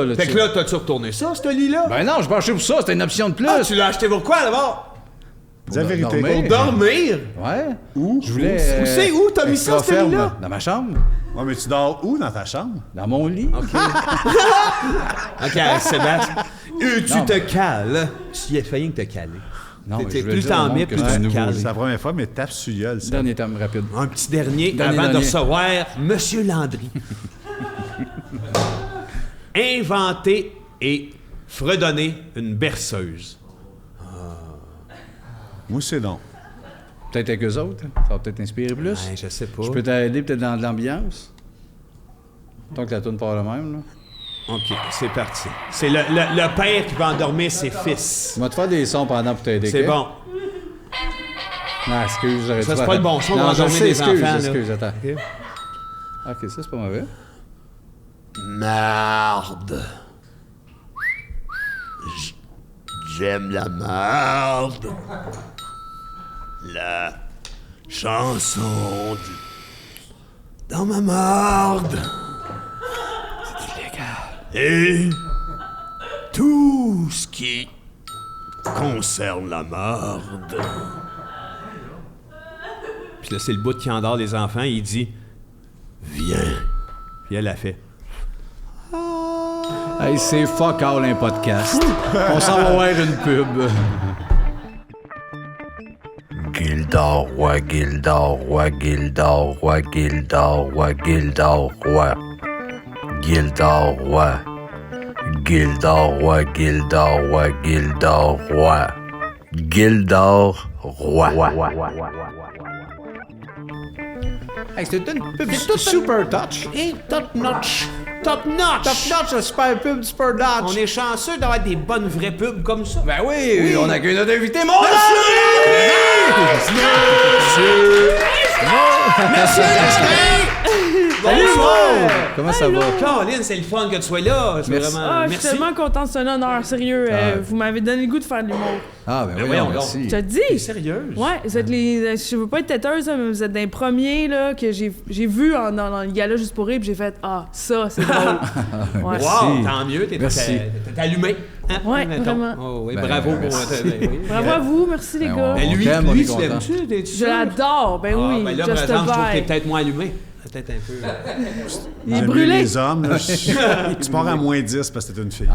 là. Fait tu que sais. là, t'as-tu retourné ça, ce lit-là? Ben non, je pas acheté pour ça, c'était une option de plus. Ah, tu l'as acheté pour quoi, d'abord? Dis la vérité. dormir. Pour dormir? Ouais. Où? Je voulais. Où c'est? Où t'as mis ça, extra ce ferme, lit-là? Dans ma chambre. Ouais, mais tu dors où dans ta chambre? Dans mon lit. OK, Sébastien. Tu Non, te cales. Tu y as failli que te caler. Non, mais T'es je voulais plus dire au t'en monde mets, que plus c'est un tu te nouveau cales. lit. C'est la première fois, mais tape sur gueule, ça. Dernier thème rapide. Un petit dernier Dernier. avant de recevoir Monsieur Landry. Inventer et fredonner une berceuse. Moi, c'est non. Peut-être avec eux autres. Ça va peut-être t'inspirer plus. Ouais, je sais pas. Je peux t'aider peut-être dans de l'ambiance. Tant que la tourne pas le même, là. OK, c'est parti. C'est le père qui va endormir ses fils. On va te faire des sons pendant pour t'aider. C'est ok? bon. Ah, excuse, j'aurais Ça, dû c'est faire- pas le bon son Non, pour je endormir sais, des excuse, enfants, là. excuse, attends. OK. OK, ça, c'est pas mauvais. Marde. J'aime la marde. La chanson dans ma marde. C'est illégal. Et tout ce qui concerne la marde. Puis là, c'est le bout qui endort les enfants. Il dit Viens. Puis elle a fait. Hey, c'est fuck all un podcast. On s'en va voir une pub. Gildor, roi, Gildor, roi, Gildor, roi, Gildor, roi, Gildor, roi. Gildor, roi. Gildor, roi, Gildor, roi, Gildor, roi. Gildor, roi. Hey, c'était une pub super touch. Hey, top notch! Top notch! Top notch, la super pub super touch. On est chanceux d'avoir des bonnes vraies pubs comme ça. Ben oui, on accueille notre invité, mon Merci, Bonsoir! Comment ça va? Caroline, c'est le fun que tu sois là. C'est Merci. vraiment. Ah, je suis Merci. tellement contente, c'est un honneur, sérieux. Vous m'avez donné le goût de faire de l'humour. Ah, ben oui, voyons donc. merci. Je te dis. T'es sérieuse? Ouais, vous êtes les. Je veux pas être têteuse, là, mais vous êtes des premiers là, que j'ai vu dans le gala juste pour rire, puis j'ai fait ah, ça, c'est drôle. Ouais. Wow, tant mieux, t'es Merci. allumé. Hein? Ouais, Mettons. vraiment. Oh, oui, Ben, bravo pour. merci. oui. Bravo à vous, merci les Ben, gars. on Ben lui, t'aime, on est lui, content. tu l'aimes-tu? T'es-tu Je sûr? l'adore, ben Ah, oui. ben là, par just exemple, je trouve que t'es a vibe. peut-être moins allumé. Peut-être un peu. Il est J'aime mieux brûlé. les hommes. Là, tu pars à moins 10 parce que t'es une fille.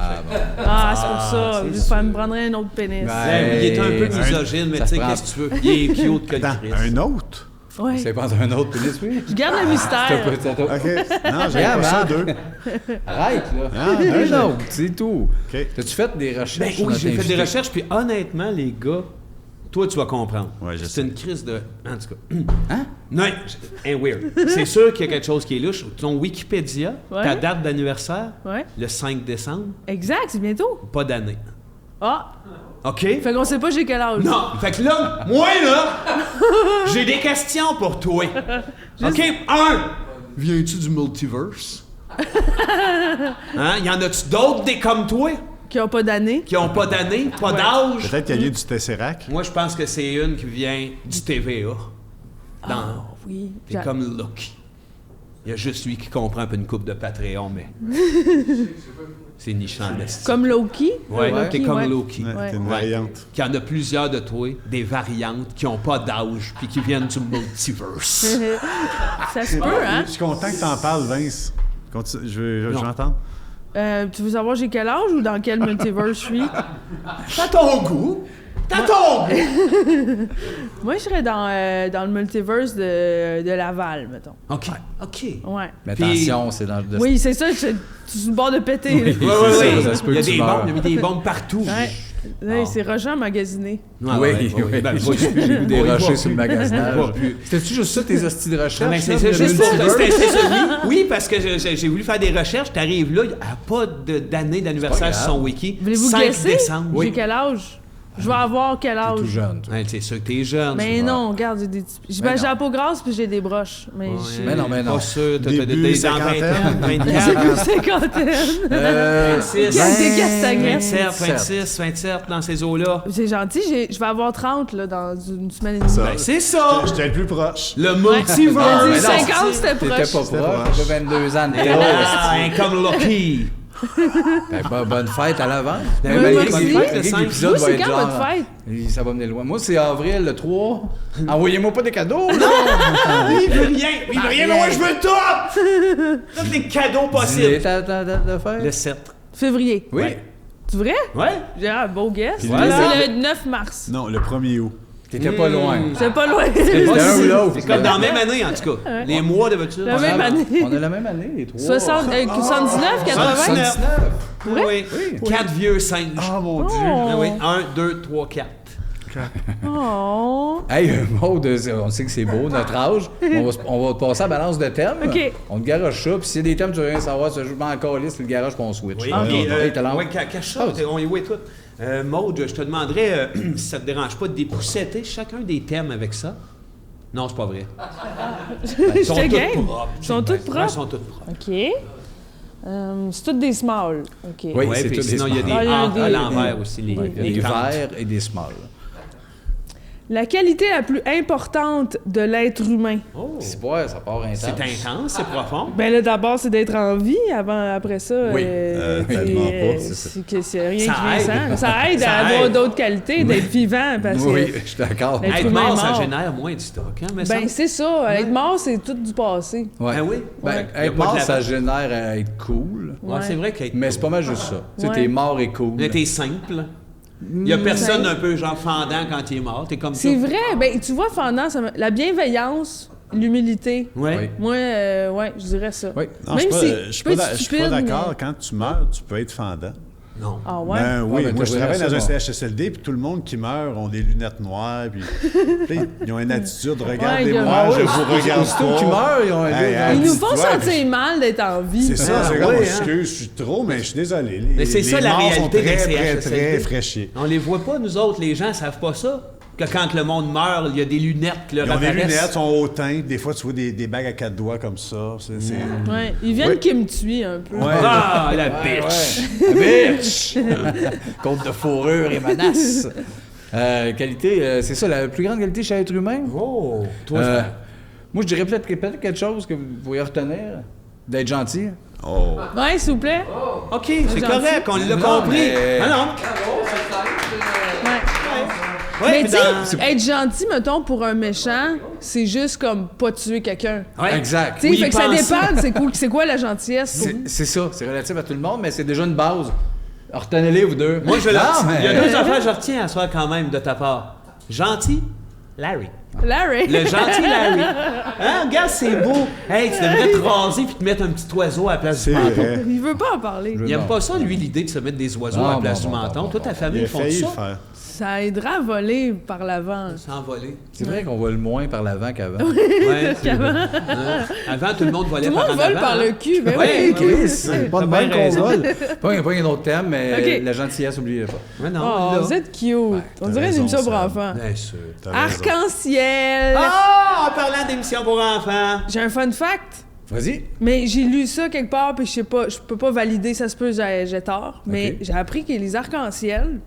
Ah, c'est pour ça. c'est Ça me prendrait un autre pénis. Ben, Il est un peu misogyne, mais ça tu sais, se prend. qu'est-ce que tu veux? Il est cute que le Attends, Christ. un autre? Ouais. C'est pas un autre pénis, oui? Je garde le mystère. OK. Non, j'aime pas ça, deux. Arrête, là. Ah, un non, autre, c'est tout. OK. T'as-tu fait des recherches? Ben sur oui, notre j'ai fait invité? des recherches, puis honnêtement, les gars, toi, tu vas comprendre. Ouais, je c'est sais. une crise de... En tout cas... Hein? Non, weird. C'est sûr qu'il y a quelque chose qui est louche. Ton Wikipédia, Ouais. ta date d'anniversaire, Ouais. le 5 décembre, Exact, c'est bientôt. pas d'année. Ah, OK? fait qu'on sait pas j'ai quel âge. Non, fait que là, moi, là, j'ai des questions pour toi. OK? 1. Viens-tu du multiverse? Hein? Y en a-tu d'autres des comme toi Qui ont pas d'année. qui ont pas d'année, pas d'âge? Peut-être qu'elle vient du Tesseract. Moi, je pense que c'est une qui vient du TVA. Oui. C'est comme Loki. Il y a juste lui qui comprend un peu une coupe de Patreon, mais... c'est nichant, l'esti. Comme Loki. Ouais, t'es comme ouais. Loki. Ouais, t'es une Ouais. variante. Qu'il y en a plusieurs de toi, des variantes qui n'ont pas d'âge puis qui viennent du multiverse. Ça se peut, hein? Je suis content que t'en parles, Vince. Je veux Non. l'entendre. Tu veux savoir j'ai quel âge ou dans quel multiverse je suis? T'as ton goût! T'as ton goût! Moi, je serais dans le multiverse de Laval, mettons. OK. OK. Ouais. Mais Puis- attention, c'est dans le... Oui, c'est ça, je suis sur le bord de péter. là. Ouais, ouais, ça se peut Il y a que tu des meurs. bombes, il y a mis des bombes partout. Ouais. Ouais, c'est rochant à magasiner. Ouais, Oui, ouais, oui. ouais. Ben, J'ai vu des oui, rochers va sur le plus. magasinage. Va plus. C'était-tu juste ça, tes hosties de recherche? Mais c'est là, ça, de juste pour... multiverse? C'est ça, oui, parce que j'ai voulu faire des recherches. T'arrives là, il n'y a pas d'année d'anniversaire C'est pas sur son wiki. Voulez-vous 5 guesser? décembre. J'ai quel âge? Je vais avoir quel âge? Tout jeune, toi. Ouais, c'est sûr que t'es jeune. Mais tu vois. non, regarde, j'ai des petits... J'ai Mais j'ai non. la peau grasse puis j'ai des broches. Mais Ouais. j'ai... Mais non, mais non. Pas sûr, t'as Début des cinquantaine. vingtaine, Début 24, cinquantaine. 26, Des castagnets. 27, 26, 27, dans ces eaux-là. C'est gentil, je vais avoir 30 là, dans une semaine et demie. Ça. Ben, c'est ça! J'étais le plus proche. Le J'ai multiverse! dit mais non, 50, c'était T'étais proche. pas proche, t'avais 22 ans de trop. Ah, comme Loki! Ben, bonne fête à l'avant. Ben, oui, bonne merci. fête, le 5. L'épisode Vous, va c'est être quand genre... votre fête? Ça va mener loin. Moi, c'est avril, le 3. Envoyez-moi pas des cadeaux, là! Il veut rien! Il veut rien, mais moi je veux tout! Tous des cadeaux Dis possibles! ta date de fête? Le 7. Février. Oui. Ouais. C'est vrai? Ouais? J'ai un beau guess. Puis Moi, voilà. c'est le 9 mars. Non, le 1er août. T'étais pas loin. C'est pas loin. C'était un ou l'autre. C'est comme dans la même année, en tout cas. Les mois d'habitude. La même année. On a la même année, les trois. 79, 80? 79. Ouais? Oui. 4 vieux singes. Oh mon Dieu. Oh. Ah oui. 1, 2, 3, 4. Oh. Hey, Maud, on sait que c'est beau, notre âge. On va te passer à balance de thèmes. OK. On te garoche ça, puis s'il y a des thèmes que tu veux rien savoir, tu joues pas encore liste, le garage, puis on switch. Oui, Ah, puis, hey, t'as l'air- ouais, cache ça, on y voit tout. Maud, je te demanderais si ça te dérange pas de dépoussetter chacun des thèmes avec ça. Non, c'est pas vrai. Ils sont J'étais tous game. propres. Ils sont tous Ouais, propres? ils sont tous propres. OK. C'est toutes des smalls. OK. Oui, Ouais, c'est puis tout des sinon, il y a des Ah, il y a A des- à l'envers aussi. Il y a Les des tentes. verts et des smalls. La qualité la plus importante de l'être humain. Oh. C'est pas, ça part intense. C'est intense, c'est profond. Ben là, d'abord, c'est d'être en vie. Après ça, Oui. Tellement pas, c'est ça. c'est rien Ça qui vient aide. sans. Ça aide Ça à avoir aide. d'autres qualités, d'être vivant. Parce Oui, que, je suis d'accord. L'être Être humain mort, ça mort. génère moins de stock, hein, mais ben, c'est ça. Être mort, c'est tout du passé. Ouais. Ah oui? Ben, Ouais. Y a être pas mort, de ça lavage. génère à être cool. Ouais, c'est vrai qu'être Mais c'est pas mal juste ça. Tu sais, Ouais. t'es mort et cool. Mais t'es simple. Il y a personne un peu genre fendant quand il est mort. T'es comme ça. C'est vrai. Ben, tu vois, fendant, la bienveillance, l'humilité. Ouais. Oui. Moi, ouais, je dirais ça. Oui. Non, Même si je suis peux pas, être je suis pas stupide, d'accord. mais- Quand tu meurs, tu peux être fendant. Non. Ah ouais? Ben oui, ben, moi je t'as travaille raison, dans un bon. CHSLD, puis tout le monde qui meurt ont des lunettes noires, puis ils ont une attitude, Ouais, regardez-moi, ah je vous regarde Aussitôt pas. qu'ils meurent, ils ont un Hey, deux- Ils nous dis- font ouais, sentir mal d'être en vie. C'est ça, c'est comme, oui, hein. excuse, je suis trop, mais je suis désolé. Mais c'est ça, la morts sont réalité des très, très, CHSLD. très fraîchiers. On les voit pas, nous autres, les gens savent pas ça. Que quand le monde meurt, il y a des lunettes qui leur Ils ont des apparaissent. lunettes, sont hautins, des fois tu vois des bagues à 4 doigts comme ça. Ouais, ils viennent Ouais. qu'ils me tuent un peu. Ouais. Ah, la bitch! Ouais. Bitch! Côte de fourrure et menace. Qualité, c'est ça, la plus grande qualité chez l'être humain? Oh! Toi, Moi, je dirais peut-être quelque chose que vous pourriez retenir. D'être gentil. Oh. Ouais, s'il vous plaît. OK, c'est gentil. correct, on l'a Non, compris. mais- Ah non? Ouais. Mais puis tu sais, dans- être gentil, mettons, pour un méchant, c'est juste comme pas tuer quelqu'un. Ouais. Exact. Tu sais, Oui, fait que ça penser. dépend, c'est quoi la gentillesse? C'est ça, c'est relatif à tout le monde, mais c'est déjà une base. Retenez-les, vous deux. Moi, je Non, le mais- Il y a deux affaires que je retiens à soi quand même de ta part. Gentil, Larry. Larry. Le gentil Larry. Hein, regarde, c'est beau. Hey, tu devrais te raser puis te mettre un petit oiseau à la place C'est du menton. vrai. Il veut pas en parler. Il aime pas ça, lui, l'idée de se mettre des oiseaux Non, à la place bon, du bon, menton. bon, Toi, ta Il famille a font failli le ça. faire. Ça aidera à voler par l'avant. S'envoler. C'est vrai qu'on vole moins par l'avant qu'avant. Ouais, c'est vrai. Hein? Avant, tout le monde volait Tout le par monde en vole avant, par hein? le cul, mais Ouais, oui. Chris, Ouais, pas de t'as même bien qu'on raison. vole. Pas un autre thème, mais Ok. la gentillesse, oubliez pas. Ouais, non, Oh, là. vous êtes cute. On dirait une raison, émission pour Sam. enfants. Bien sûr. T'as raison. Arc-en-ciel. Ah, en parlant d'émissions pour enfants. J'ai un fun fact. Vas-y. Mais j'ai lu ça quelque part, puis je sais pas, je peux pas valider, ça se peut, j'ai tort. Mais j'ai appris que les arcs-en-ciel,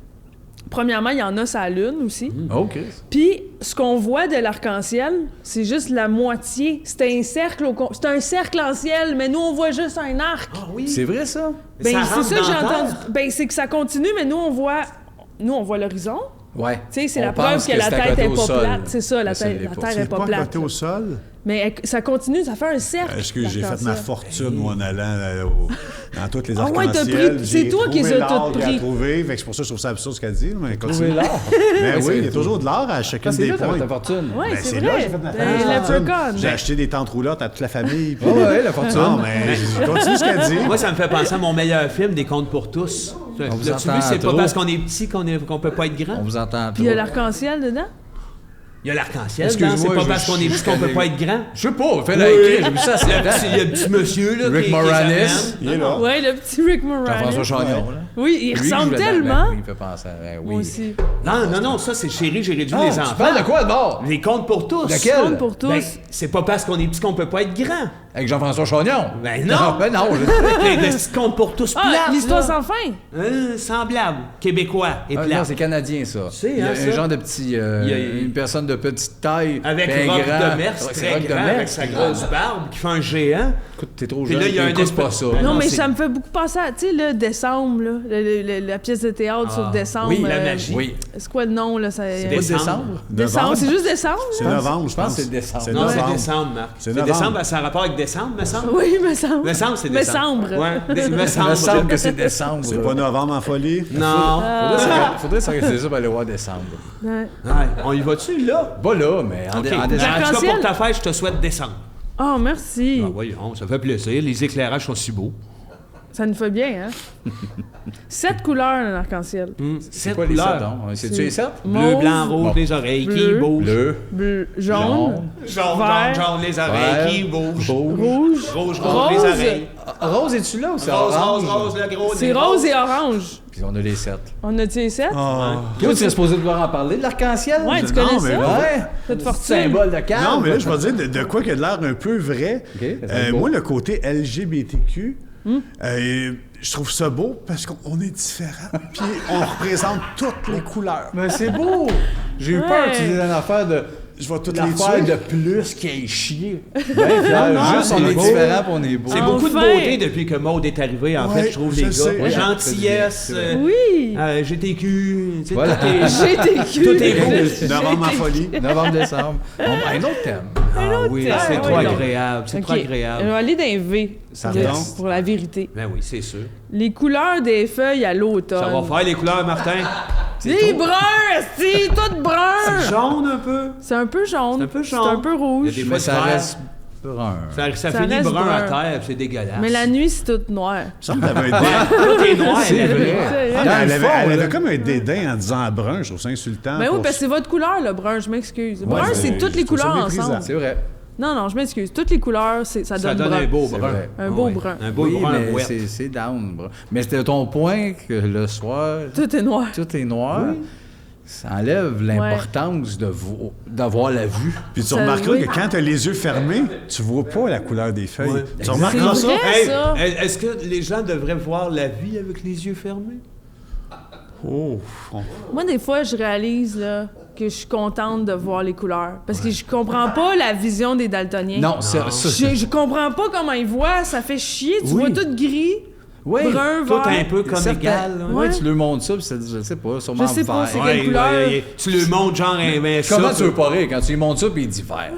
premièrement, il y en a sur la Lune aussi. Oh, Chris. Puis ce qu'on voit de l'arc-en-ciel, c'est juste la moitié. C'est un cercle c'est un cercle en ciel, mais nous on voit juste un arc. Ah oui. C'est vrai, ça? Ben Ça c'est rentre ça que j'ai dans entendu. terre. Ben c'est que ça continue, mais nous on voit l'horizon. Ouais. Tu sais, c'est On la preuve pense que la c'est à Terre côté est au pas sol. plate. C'est ça, la Mais ça l'est Terre pas. est C'est pas pas plate. côté au sol? Mais ça continue, ça fait un cercle. Est-ce que j'ai fait l'arc-en-ciel. ma fortune, moi, en allant dans toutes les Ah ouais, t'as arcs-en-ciel? pris- c'est J'ai toi qui les trouvé as l'art toutes qu'il a pris. trouvé. Fait que c'est pour ça que je trouve ça absurde ce qu'elle dit. Mais Trouver continue. l'art. Mais Ouais, oui, il y a c'est- toujours de l'art à chacune C'est des là points. ta fortune. Ouais, Ben, c'est c'est vrai. là que j'ai fait ma Ben, fortune. Leprechaun. J'ai acheté des tentes roulottes à toute la famille. puis- Ouais, la fortune. Non, mais continue ce qu'elle dit. Moi, ça me fait penser à mon meilleur film, Des Contes pour tous. vous L'as-tu entend vu, c'est pas trop. parce qu'on est petit qu'on peut pas être grand. On vous entend Puis il y a trop. l'arc-en-ciel dedans. Il y a l'arc-en-ciel, Excuse-moi, dedans, c'est pas je- parce qu'on est petit qu'on peut pas être grand. Je sais pas, fais la écrire, j'ai vu ça, c'est Il y a le petit monsieur, là. Rick qui Moranis. s'amène. Il est là. Ouais, le petit Rick Jean-François Moranis. Chagnon, là. Oui, il Lui, ressemble je vais- tellement. ben oui, il fait penser à... ben oui. Moi aussi. Non, ça, c'est Chérie, j'ai réduit Ah, les tu enfants. parles de quoi, de bord? Les Contes pour tous. Lequel? Compte pour tous. Ben, c'est pas parce qu'on est petit qu'on peut pas être grand. Avec Jean-François Chagnon? Ben non. Ben non, je... Les petits Contes pour tous Ah, plates, l'histoire là. sans fin. Semblable. Québécois et Ah, plat. non, c'est canadien, ça. C'est, Il y a hein, un ça? genre de petit... Il y a- une personne de petite taille, Avec ben Rob grand. Demers, Ouais, c'est très Rob grand, Demers, avec sa c'est grosse grand. barbe, qui fait un géant. Écoute, t'es trop Puis jeune, là, il y a un écoute pas espèce- ça. Ben Non, mais c'est- ça me fait beaucoup penser à, tu sais, le décembre, là, la pièce de théâtre sur décembre. oui, la magie. Oui. C'est quoi le nom, là? C'est Pas de décembre. décembre? Décembre, c'est juste décembre? C'est là? novembre, je pense que c'est décembre. C'est Non, c'est novembre. décembre, Marc. C'est C'est novembre. décembre, ça a rapport avec décembre, me semble? Oui, me semble. Me semble, c'est Me décembre. semble. Ouais, me Il me semble. semble que c'est décembre. C'est pas novembre en folie? Non. Faudrait s'arrêter ça pour aller voir décembre. Ouais. Ouais, on y va-tu, là? Pas là, mais en, OK. en En tout décembre. cas, Arc-en-ciel? pour ta fête, je te souhaite décembre. Oh, merci. Ah, voyons, ça fait plaisir. Les éclairages sont si beaux. Ça nous fait bien, hein? 7 couleurs dans l'arc-en-ciel. C'est quoi les sept, donc? C'est-tu les sept? Bleu, Mauve, blanc, rouge, Bon. les oreilles qui Bleu. bougent. Bleu, bleu, jaune, Jaune, Vert. jaune, les oreilles qui bougent. rouge. rouge, Rouge, Rose. les oreilles. Rose, es-tu là ou c'est Rose, orange? rose, rose, le gros. c'est des rose et orange. Puis on a les sept. On a-tu les 7? Ah. Toi, tu es supposé pouvoir en parler de l'arc-en-ciel? Ouais, tu non, connais mais ça? Ouais. Cette fortune. Symbole de calme. Non, mais là, je vais dire de quoi qui a de l'air un peu vrai. OK, c'est beau. Moi, le côté LGBTQ, je trouve ça beau parce qu'on est différents. Puis on représente toutes les couleurs. Mais c'est beau! J'ai eu Ouais. peur que tu dises une affaire de... Je vais toutes les L'affaire tuer. de plus qui est chier. Ben, fier. non, Juste, c'est on est beau. différents pis on est beau. C'est Enfin. beaucoup de beauté depuis que Maud est arrivée, en Ouais, fait, je trouve, je les gars. sais. Ouais, Gentillesse, Oui! GTQ, tu sais, Voilà. tout est... GTQ. Tout est beau. Novembre en folie. Novembre, décembre. Un autre thème. Ah oui, thème. c'est Ouais, trop ouais, non. agréable, c'est trop Ok, agréable. on va aller dans les V. Pardon? Pour la vérité. Ben oui, c'est sûr. Les couleurs des feuilles à l'automne. Ça va faire les couleurs, Martin. Les bruns, c'est tout brun! Jaune un peu. C'est un peu jaune. C'est un peu jaune. C'est un peu rouge. Il y a des Mais ça vert. reste brun. Ça Ça finit reste brun à brun. terre, c'est dégueulasse. Mais la nuit, c'est tout noir. Il me semble qu'elle avait un Tout est noir. C'est la nuit. vrai. Ah, Ah, mais Dans elle le avait, fond, elle là. avait comme un dédain en disant brun. Je trouve ça insultant. Ben oui, pour- parce que c'est votre couleur, le brun, je m'excuse. Brun, Ouais, c'est mais toutes les je trouve ça couleurs méprisant. ensemble. C'est vrai. Non, non, je m'excuse. Toutes les couleurs, ça Ça donne donne brun. un beau C'est brun. vrai. Un beau Oui. brun. Un beau Oui, brun mais ouette. c'est down, brun. Mais c'était ton point que le soir, Tout est noir. tout est noir. Ça enlève l'importance d'avoir la vue. Puis tu Ça, remarqueras oui. que quand tu as les yeux fermés, tu vois pas la couleur des feuilles. Ouais. Tu remarqueras C'est ça. vrai. ça. Est-ce que les gens devraient voir la vie avec les yeux fermés? Oh. Moi, des fois, je réalise là, que je suis contente de voir les couleurs. Parce que je comprends pas la vision des daltoniens. Non, ça, Je comprends pas comment ils voient. Ça fait chier. Tu vois tout gris. Oui. brun, Tout vert. un peu comme Certain. égal. là. Ouais, Ouais. tu lui montres ça, puis je sais pas, sûrement Je sais pas, vert. c'est quelle couleur? Tu lui montres genre un Comment ça, tu veux pas rire quand tu lui montres ça, puis il dit vert?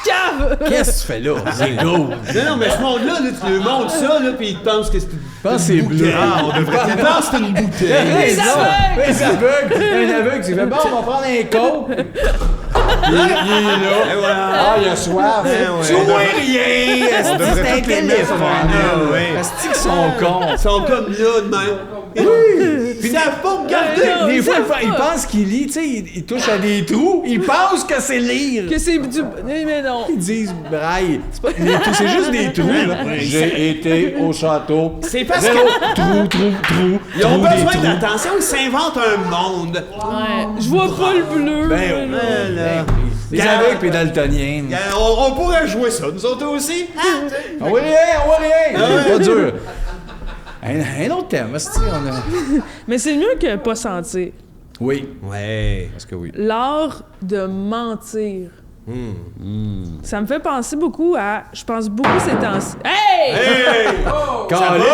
Cave! Qu'est-ce que tu fais là? C'est gros. Non, mais ce monde-là, là, tu lui montres ça, là, puis il pense que c'est une Je pense que c'est bleu. Ah, on devrait il pense que c'est une bouteille. Les aveugles! Les aveugles! Un aveugle, il fait bon, on va prendre un coke. Il est là. Et voilà. Ah, il a soif. ouais. Tu vois rien! On devrait toutes les mettre sur un île, oui. Est-ce qu'ils sont cons? Ils sont comme là, de même. Puis ils savent pas regarder. Des fois, ils pensent qu'il lit, tu sais, ils touchent à des trous, ils pensent que c'est lire. Que c'est du. Mais non. Ils disent braille. C'est pas des trous, c'est juste des trous, là. J'ai été au château. C'est parce Zéro. que Trou. ils ont Trou, des besoin trous. d'attention, ils s'inventent un monde. Ouais. Je vois pas le bleu. Ben, là. Là. Les aveugles pis daltoniens. On pourrait jouer ça, nous autres aussi. On voit rien. C'est pas dur. Un autre thème, est-ce que on a... Mais c'est mieux que pas sentir. Oui. Ouais. Parce que oui. L'art de mentir. Ça me fait penser beaucoup à. Je pense beaucoup ces temps-ci. Hey! Hey! Calisse!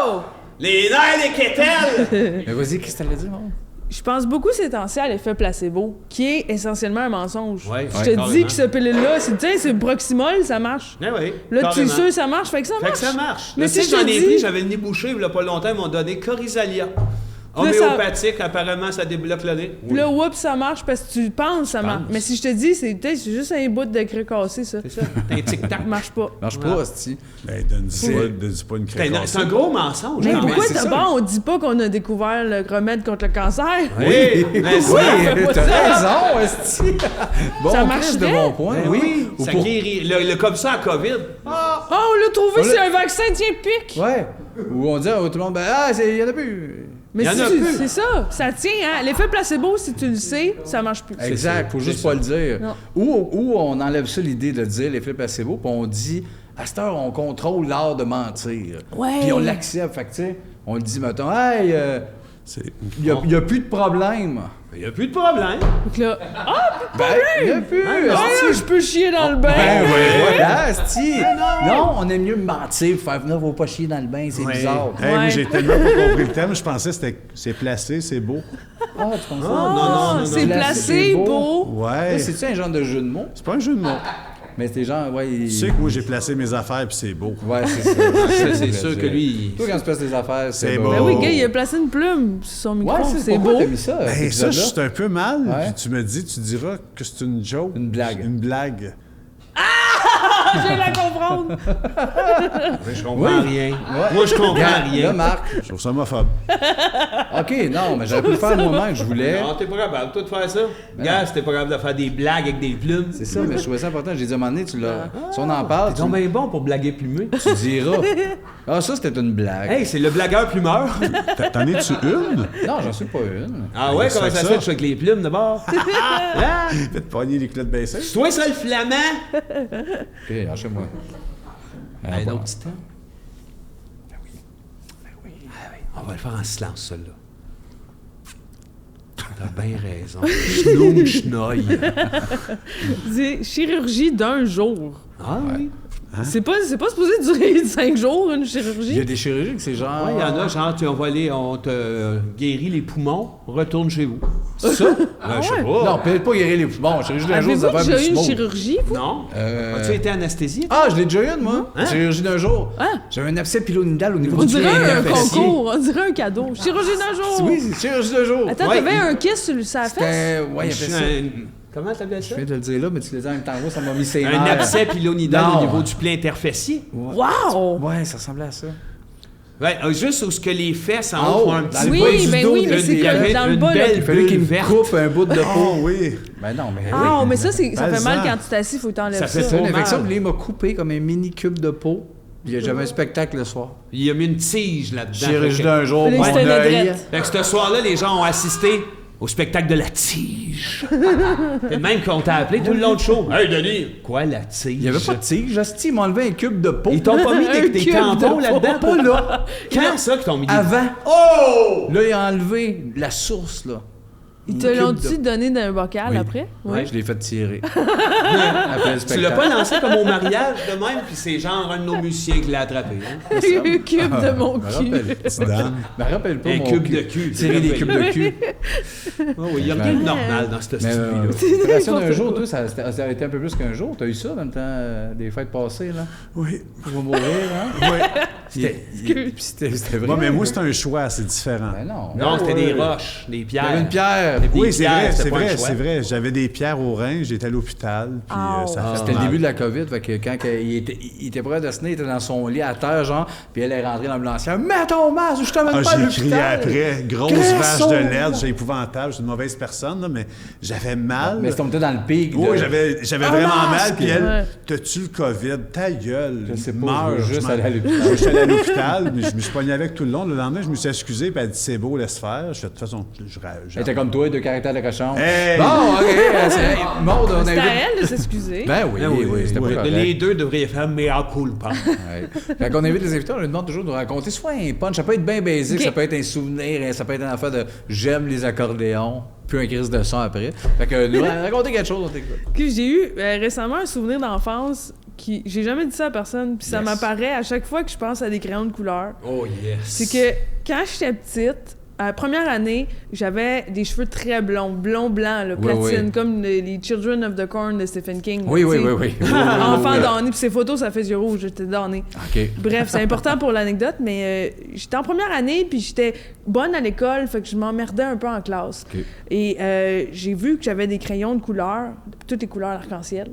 Oh! Les nerfs, les quételles! Mais vas-y, qu'est-ce que t'allais dire, non? Je pense beaucoup ces temps-ci à l'effet placebo, qui est essentiellement un mensonge. Ouais, Je ouais, te dis carrément. que ce pilule-là, c'est Proximol, ça marche. Ah oui. Là, tu es carrément. sûr que ça marche, fait que ça Fait marche. que ça marche. Mais Mais si si je j'en te ai dis- pris, j'avais le nez bouché, il y a pas longtemps, ils m'ont donné Corizalia. ça- Homéopathique, apparemment, ça débloque le nez. Puis là, oups, ça marche parce que tu penses ça marche. Mais si je te dis, c'est peut-être c'est juste un bout de craie cassée, ça. C'est ça. T'as un tic-tac. Ça marche pas. Marche pas, hostie. Ben, donne-y pas une crème. C'est un gros mensonge. Mais quand même. pourquoi c'est ça. d'abord on dit pas qu'on a découvert le remède contre le cancer? Oui, mais Oui, fait pas t'as ça. raison, esti. Bon, Ça Chris, marcherait? de bon point. Ben oui, Ou ça pour- guérit. Le comme ça à COVID. Oh, on l'a trouvé, c'est un vaccin, tiens, pique! Ouais. Ou on dit à tout le monde, ben, il y en a plus. Mais Y en si a tu- plus. c'est ça, ça tient, hein? L'effet placebo, si tu le sais, ça marche plus. Exact, faut juste pas le dire. Non. Ou on enlève ça l'idée de dire l'effet placebo, puis on dit, à cette heure, on contrôle l'art de mentir. Ouais. Puis on l'accepte, fait que tu sais, on le dit, mettons, hey, il y a plus de problème. Il n'y a plus de problème. Donc là, Ben, il y a plus. ah, là, je peux chier dans le bain. Ben ouais, voilà, esti. Non, on aime mieux mentir, faire venir vos pas chier dans le bain, c'est bizarre. Hey, moi, Ouais. j'ai tellement pas compris le thème, je pensais que c'est placé, c'est beau. Ah, tu penses ça? Ah, c'est placé, beau. Ouais. C'est-tu un genre de jeu de mots? C'est pas un jeu de mots. Mais c'est gens, ouais, Tu sais que moi, j'ai placé mes affaires puis c'est beau. Ouais, c'est ça. C'est sûr que lui. Toi, quand tu passes tes affaires, c'est C'est beau. Ben beau. oui, gars, il a placé une plume sur son micro, Ouais, c'est pourquoi beau. t'as mis ça? Ben, cet ça, je épisode-là? suis un peu mal. Ouais. Puis tu diras que c'est une joke. Une blague. Une blague. Je vais la comprendre. Je comprends rien. Moi, je comprends Là, rien. Marc. Je trouve ça homophobe. OK, non, mais j'aurais pu le faire moi-même, je voulais. Non, t'es pas capable, toi, de faire ça. Gars, si t'es pas capable de faire des blagues avec des plumes. C'est ça, mais je trouvais ça important. J'ai dit à un moment donné, si on en parle, Ils sont bien bons pour blaguer plumé. tu diras. Ah, ça, c'était une blague. Hey, c'est le blagueur plumeur. T'en es-tu une? Non, j'en suis pas une. Ah ouais, comment ça se fait que je fais avec les plumes d'abord? Hein? Faites pogner les clottes baissées. Toi, ça le flamand? OK, lâchez-moi. Un autre petit temps. On va le faire en silence, celui-là. T'as bien raison. Schnoum, schnoï. Dis, chirurgie d'un jour. Ah oui? C'est pas supposé durer 5 jours, une Il y a chirurgie. des chirurgies que c'est genre. Ouais, il y en a, genre, on te guérit les poumons, retourne chez vous. C'est ça? Je sais ouais? pas. Non, peut-être pas guérir les poumons. Chirurgie d'un jour, Avez-vous ça va déjà eu une smooth. chirurgie, vous? Non? Euh, As-tu été anesthésié? Ah, je l'ai déjà eu une, moi. Hein? Chirurgie d'un jour. Hein? J'avais un abcès pilonidal au niveau On du dirait un interfécier. concours, on dirait un cadeau. Chirurgie d'un jour! Oui, c'est chirurgie d'un jour. Attends, Ouais, t'avais il- un kiss sur sa fesse? C'était. Ouais, il Je a fait suis ça. Comment t'appelles ça? Je viens de le dire là, mais tu l'as dit en même temps. Ça m'a mis ses Un nerfs. abcès pilonidal Non. au niveau du pli interfécier. Wow! Ouais, ça ressemblait à ça. Ouais, juste où ce que les fesses en En haut haut, font un dans petit le Oui, bas du ben dos, oui, mais il c'est y avait comme dans le une bas, là. belle Il fallait qu'il me verte. coupe un bout de Oh peau. oui. Ben non, mais. Ah, mais ça fait mal Balsam. quand tu t'assis, faut que t'enlèves Ça ça. fait C'est une trop infection, mal. puis là, il m'a coupé comme un mini cube de peau. Puis j'avais un spectacle le soir. Il a mis une tige là-dedans. Chirurgie Fait que- d'un jour, Là, mon c'était œil. Nedrette. Fait que ce soir-là, les gens ont assisté au spectacle de la tige. C'est le même qu'on t'a appelé tout le long de show. Hey, Denis! Quoi, la tige? Il n'y avait pas de tige. Asti, ils m'ont enlevé un cube de peau. Ils t'ont pas mis Un des cube tampons de là-dedans? Pas là. Quand ça qu'ils t'ont mis des... Avant. Oh! Là, ils ont enlevé la source, là. Ils te l'ont-tu donné d'un bocal Oui. après? Ouais, je l'ai fait tirer. Après le Tu spectacle. l'as pas lancé comme au mariage de même, puis c'est genre un de nos musiciens qui l'a attrapé. Hein? Un cube de mon Je me cul. rappelle. Dame. Je me rappelle pas Un mon cube cul. de cul. Tirer des cubes de cul. Oh, oui, il y a rien de normal dans cette Mais studio-là. l'opération d'un jour, toi, ça a été un peu plus qu'un jour. T'as eu ça dans le temps des fêtes passées, là? Oui. Tu vas mourir, hein? Oui. C'était vrai. Ouais, mais moi, c'est un choix, c'est différent. Ben non. Non, c'était des Ouais. roches, des Il y pierres. avait une pierre. Des Oui, c'est pierres, vrai, c'était c'est pas un vrai, choix. c'est vrai. J'avais des pierres au rein, j'étais à l'hôpital, puis ça fait C'était le mal. début de la COVID, fait que quand il était près de se il était dans son lit à terre, genre, puis elle est rentrée dans l'ambulancière. Mets ton masque, je te mets Ah, pas à j'ai crié l'hôpital. après, grosse Cresson! vache de lait, j'ai épouvantable, je suis une mauvaise personne, là, mais j'avais mal. Mais c'était dans le pic. Oui, de- j'avais vraiment masque! mal, puis elle, Ouais. t'as-tu le COVID? Ta gueule, Je sais pas, meurs. je veux juste Je m'en- aller à l'hôpital. Je suis allé à l'hôpital, mais je me suis pogné avec tout le long. Le lendemain, je me suis excusé, puis elle a dit c'est beau, laisse faire. Je fais de toute façon, Elle était comme toi, 2 caractères de cochon. Hey! Bon, OK. Maud, on a C'était eu... à elle de s'excuser. Ben oui, Ah oui, c'était oui. pas correct. Les deux devraient faire mea culpa. Ouais. Fait qu'on invite les invités, on leur demande toujours de raconter soit un punch, ça peut être bien basique, Ok. ça peut être un souvenir, ça peut être une affaire de j'aime les accordéons, puis un crise de son après. Fait que nous racontez quelque chose, on t'écoute. Que j'ai eu récemment un souvenir d'enfance qui. J'ai jamais dit ça à personne, puis ça Yes. m'apparaît à chaque fois que je pense à des crayons de couleur. Oh yes. C'est que quand j'étais petite, à la première année, j'avais des cheveux très blonds, blond-blanc, là, Oui, platine, oui. comme les Children of the Corn de Stephen King. là, Oui, oui, tu sais. oui, oui. Enfant damné, puis ses photos, ça fait yeux rouges, j'étais damnée. OK. Bref, c'est important pour l'anecdote, mais j'étais en première année, puis j'étais bonne à l'école, fait que je m'emmerdais un peu en classe. OK. Et j'ai vu que j'avais des crayons de couleur, toutes les couleurs arc-en-ciel.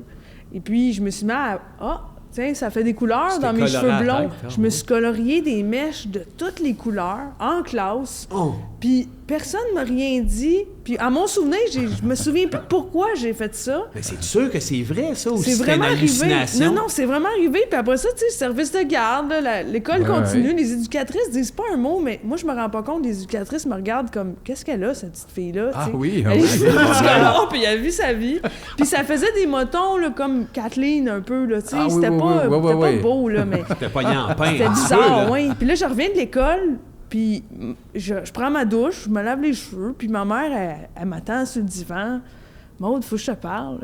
Et puis, je me suis mis à... Ah, tiens, ça fait des couleurs Tu dans t'es mes coloré cheveux à la blonds. tête, hein, Je me suis colorié des mèches de toutes les couleurs en classe. Oh. Puis personne m'a rien dit. Puis à mon souvenir, je me souviens plus pourquoi j'ai fait ça. Mais c'est sûr que c'est vrai, ça, ou C'est c'était vraiment une arrivé. hallucination? Non, non, c'est vraiment arrivé. Puis après ça, tu sais, le service de garde, là, l'école Ouais, continue, ouais. les éducatrices disent pas un mot, mais moi, je me rends pas compte. Les éducatrices me regardent comme, qu'est-ce qu'elle a, cette petite fille-là? Ah tu sais? oui, Elle oui. est scolaire, puis elle vit sa vie. Puis ça faisait des motons, là, comme Kathleen, un peu, là, tu sais. Ah oui, c'était oui, pas, oui, oui, c'était oui. pas beau, là, mais... T'es pogné en pain. C'était un petit peu, bizarre, là. oui. Puis là, je reviens de l'école, puis je prends ma douche, je me lave les cheveux, puis ma mère, elle m'attend sur le divan. Maud, faut que je te parle.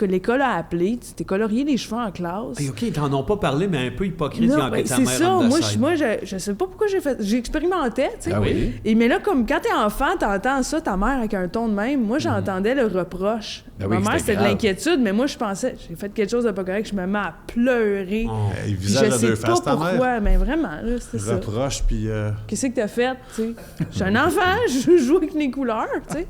L'école a appelé, tu t'es colorié les cheveux en classe. Hey, OK, ils t'en ont pas parlé, mais un peu hypocrite Non, quand ben, ta c'est mère ça. on the Moi, side. je sais pas pourquoi j'ai fait. J'expérimentais, tu sais. Ah oui. Et mais là, comme quand t'es enfant, t'entends ça, ta mère avec un ton de même. Moi, j'entendais le reproche. Ben oui, Ma mère, c'était c'était de grave. l'inquiétude, mais moi, je pensais, j'ai fait quelque chose de pas correct, je me mets à pleurer. Oh. Hey, Puis visage je à sais deux pas faces, ta mère. pourquoi, mais vraiment, là, c'était ça. Reproche, puis... Qu'est-ce que t'as fait, tu sais? Je suis un enfant, je joue avec les couleurs, tu sais.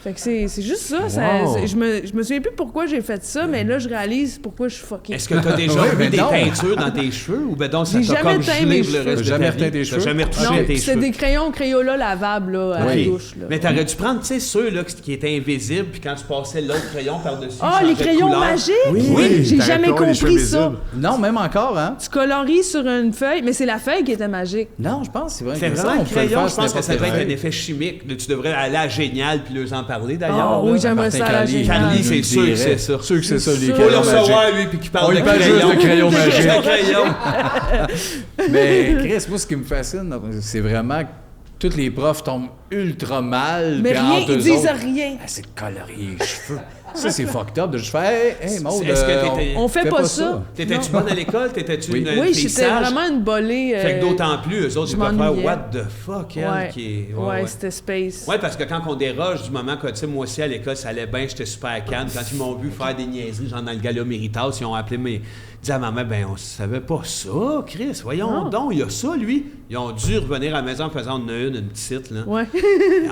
Fait que c'est juste ça. Wow. Je me souviens plus pourquoi j'ai fait ça, mais là, je réalise pourquoi je suis fucké. Est-ce que t'as déjà Oui, vu mais des non. teintures dans tes cheveux ou ben donc ça J'ai t'a jamais comme teint gelé mes pour le cheveux. reste de Jamais ta vie? reteint tes T'as cheveux? jamais retouché Non, à tes c'était cheveux? des crayons Crayola lavables, là, à la Oui. douche, là. Mais t'aurais dû prendre, tu sais, ceux là, qui étaient invisibles, puis quand tu passais l'autre crayon par-dessus. Ah, il les changeait de crayons couleur. magiques? Oui, J'ai t'aurais jamais pas les cheveux compris ça. visibles. Non, même encore, hein? Tu colories sur une feuille, mais c'est la feuille qui était magique. Non, je pense que c'est vrai. C'est que ça, vraiment on le peut le crayon, faire je sur pense que ça n'importe devrait être quel un effet chimique. Là, tu devrais aller à Génial puis leur en parler Ah d'ailleurs. oui, là. j'aimerais ça à la Carly. Génial. Carly, Il c'est nous sûr que dirait. c'est ça. Sûr que c'est ça, les C'est Faut le crayons magiques. recevoir, lui, puis qu'il On parle lui de parle juste crayon. de crayons magiques. De crayon. Mais Chris, moi, ce qui me fascine, c'est vraiment que tous les profs tombent ultra mal. Mais puis rien, entre ils eux disent autres, rien. Ah, c'est de colorier les cheveux. Ça, c'est fucked up de juste faire Hey, Maud, Est-ce que t'étais- On fait fais pas ça. T'étais-tu Non. bonne à l'école? T'étais-tu Oui. une Oui, fille j'étais sage? vraiment une bolée. Fait que d'autant plus, eux autres, je ils peuvent faire m'ennuyais. What the fuck, elle, Ouais, qui est. ouais, c'était space. Ouais, parce que quand on déroge du moment que, tu sais, moi aussi à l'école, ça allait bien, j'étais super calme. Quand ils m'ont vu faire des niaiseries, genre dans le Gala Méritas, ils ont appelé mes. Ils disaient à ma mère, ben, on savait pas ça, Chris, voyons Non. donc, il y a ça, lui. Ils ont dû revenir à la maison en faisant une petite, là. Ouais.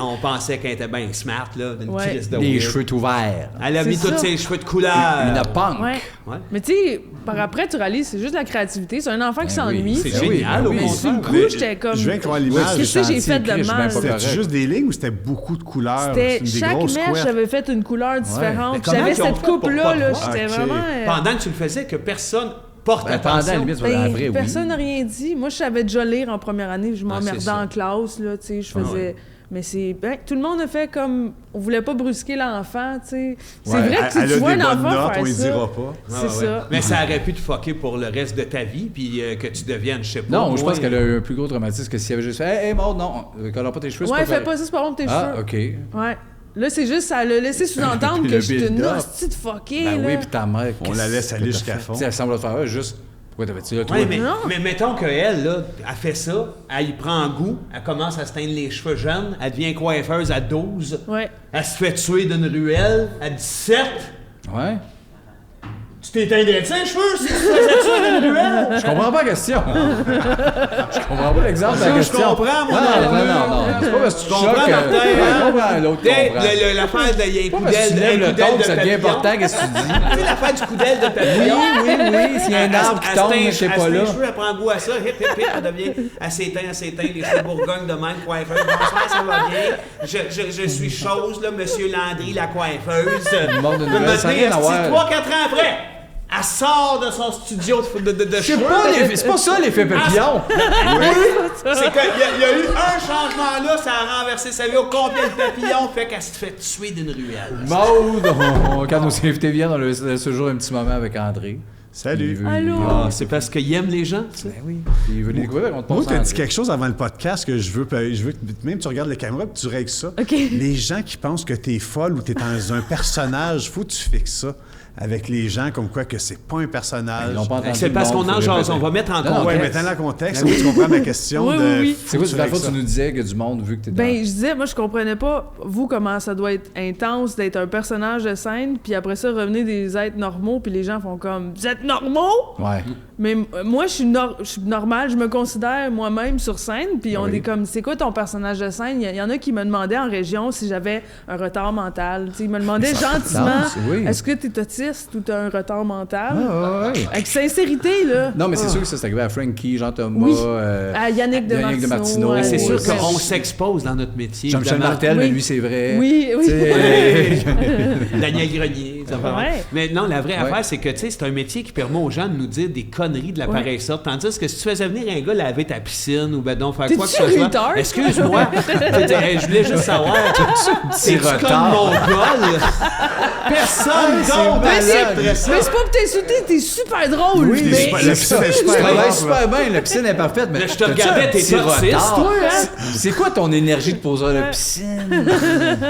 On pensait qu'elle était bien smart, là, d'une Ouais. crise de les weird. cheveux ouverts. Elle a C'est mis tous ça. ses cheveux de couleur. Une punk. Ouais. Ouais. Mais tu sais, par après, tu réalises, c'est juste la créativité. C'est un enfant qui Ben oui, s'ennuie. C'est Ben oui, génial, ben au oui. Mais sur le contraire. coup, Mais j'étais comme. Je viens de voir l'image. Qu'est-ce que j'ai fait de Chris, je suis bien mal? pas C'était correct. juste des lignes ou c'était beaucoup de couleurs? C'était Des chaque grosses mèche, couettes? j'avais fait une couleur Mais différente. comment J'avais ils ont cette fait pour coupe-là, pas là, te voir? j'étais Ok. vraiment. Pendant que tu le faisais, que personne porte Ben, pendant, à la attention. limite, Ben, après, oui. personne n'a rien dit. Moi, je savais déjà lire en première année. Je m'emmerdais c'est ça. en classe, là, tu sais. Je Ah faisais. ouais. Mais c'est. Ben, tout le monde a fait comme. On voulait pas brusquer l'enfant, tu sais. C'est Ouais. vrai que si Elle tu a vois des un bonnes enfant notes, faire on y ça. dira pas. C'est Ah ouais. ça. Mais ça aurait pu te fucker pour le reste de ta vie, puis que tu deviennes, je sais pas. Non, je moi, pense qu'elle a eu un plus gros traumatisme que s'il avait juste fait Hey, Maud, non, colore pas tes cheveux, Ouais, c'est fais pas pas ça, c'est pas bon pour tes Ah, cheveux. OK. Ouais. Là, c'est juste, ça l'a laissé sous-entendre Le que je suis une build-up. hostie de fuckée, Ben là. oui, puis ta mère. On la laisse aller jusqu'à fond. Tu sais, elle semble te faire juste. Pourquoi t'as fait ça, toi? Ouais, Non. mais mettons qu'elle, là, elle fait ça, elle y prend goût, elle commence à se teindre les cheveux jeunes, elle devient coiffeuse à 12, Ouais. elle se fait tuer d'une ruelle à 17. Ouais. Tu t'éteindrais de ça, les cheveux, si tu te faisais tuer d'une ruelle? Je comprends pas la question. Je comprends pas l'exemple de la Ça, je question. comprends, moi, Non, non plus. non. C'est pas parce que tu Je comprends, choques. Martin, hein? Je comprends, l'autre T'sais, comprend. l'affaire de... Il y a un Pas coup parce que d'aile tu un lèves le coup d'aile ton de que ça devient papillon. important, qu'est-ce que tu dis? Tu sais, l'affaire du coup d'aile de papillon? Oui, s'il y a un arbre qui tombe, je sais pas là. Elle se teint les cheveux, elle prend goût à ça, hip, elle devient... Elle s'éteint, les cheveux bourgognes de même, coiffeuse. Bonsoir, ça va bien? Je suis chose, là, Monsieur Landry, la coiffeuse. Le monde de Puis, nouvelles, ça n'a rien à voir. 3-4 ans après, elle sort de son studio de C'est cheveux. c'est pas ça l'effet papillon. C'est qu'il y a eu un changement là, ça a renversé sa vie au complet le papillon, fait qu'elle se fait tuer d'une ruelle. Maude, quand nos invités viennent, on laisse ce jour un petit moment avec André. Salut. Il veut- Allô? Ah, c'est parce qu'il aime les gens, tu sais. Ben oui. Il veut les découvrir, on te Moi, passe tu as André. dit quelque chose avant le podcast que je veux que même tu regardes la caméra et tu règles ça. OK. Les gens qui pensent que t'es folle ou t'es dans un personnage, faut que tu fixes ça avec les gens comme quoi que c'est pas un personnage. Ils l'ont pas entendu C'est le parce monde, qu'on en faut jase, répéter. on va mettre en Non, non, Ouais, contexte. maintenant le contexte, tu comprends ma question Oui, de... oui, oui. C'est quoi, faut la que fois tu tu nous disais que du monde, vu que t'es dans... Ben, je disais, moi, je comprenais pas, vous, comment ça doit être intense d'être un personnage de scène, puis après ça, revenez des êtres normaux, puis les gens font comme, vous êtes normaux? Ouais. Mais moi, je suis normale, je me considère moi-même sur scène, puis on Oui. est comme, c'est quoi ton personnage de scène? Il y en a qui me demandaient en région si j'avais un retard mental. Tu sais, ils me demandaient gentiment, danse, oui. est-ce que t'es autiste ou t'as un retard mental? Ah, ouais. Avec sincérité, là. Non, mais c'est sûr que ça c'est arrivé à Frankie, Jean-Thomas, Oui. À Yannick de Martineau. Martineau. C'est sûr Ouais. qu'on s'expose dans notre métier. Jean-Michel évidemment. Martel, mais Oui. lui, c'est vrai. Oui, oui. Tu sais, Daniel Grenier. Ça va. Ouais. Mais non, la vraie Ouais. affaire, c'est que tu sais, c'est un métier qui permet aux gens de nous dire des conneries de la Ouais. pareille sorte. Tandis que si tu faisais venir un gars laver ta piscine ou ben donc faire T'es-tu quoi que ce soit. retard? Excuse-moi. Je veux dire, hey, je voulais juste savoir. C'est comme retard? mon gars. Personne d'autre Mais c'est accepterait ça. mais c'est pas pour t'insulter, t'es super drôle. Oui, mais la piscine est Tu super travailles rare, super bien, la piscine est parfaite, mais Mais je te t'as-tu regardais, un t'es petit autiste, retard? toi, hein? C'est quoi ton énergie de poseur de piscine?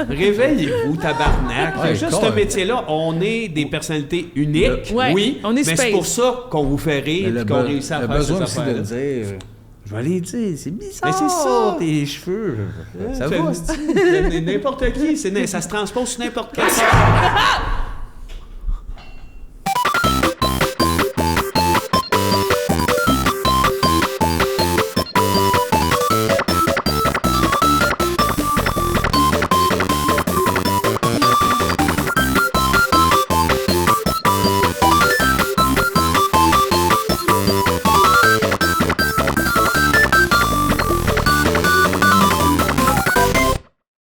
Réveillez-vous, tabarnak. Ouais, Juste con, ce hein. métier-là, on est des personnalités uniques. Ouais, Oui, on est mais space. c'est pour ça qu'on vous fait rire et qu'on réussit à le faire besoin ces aussi de affaires-là. le dire. Je vais aller dire, c'est bizarre. Mais c'est ça. tes cheveux. Ça Fait- va. N'importe qui, ça se transpose sur n'importe quel.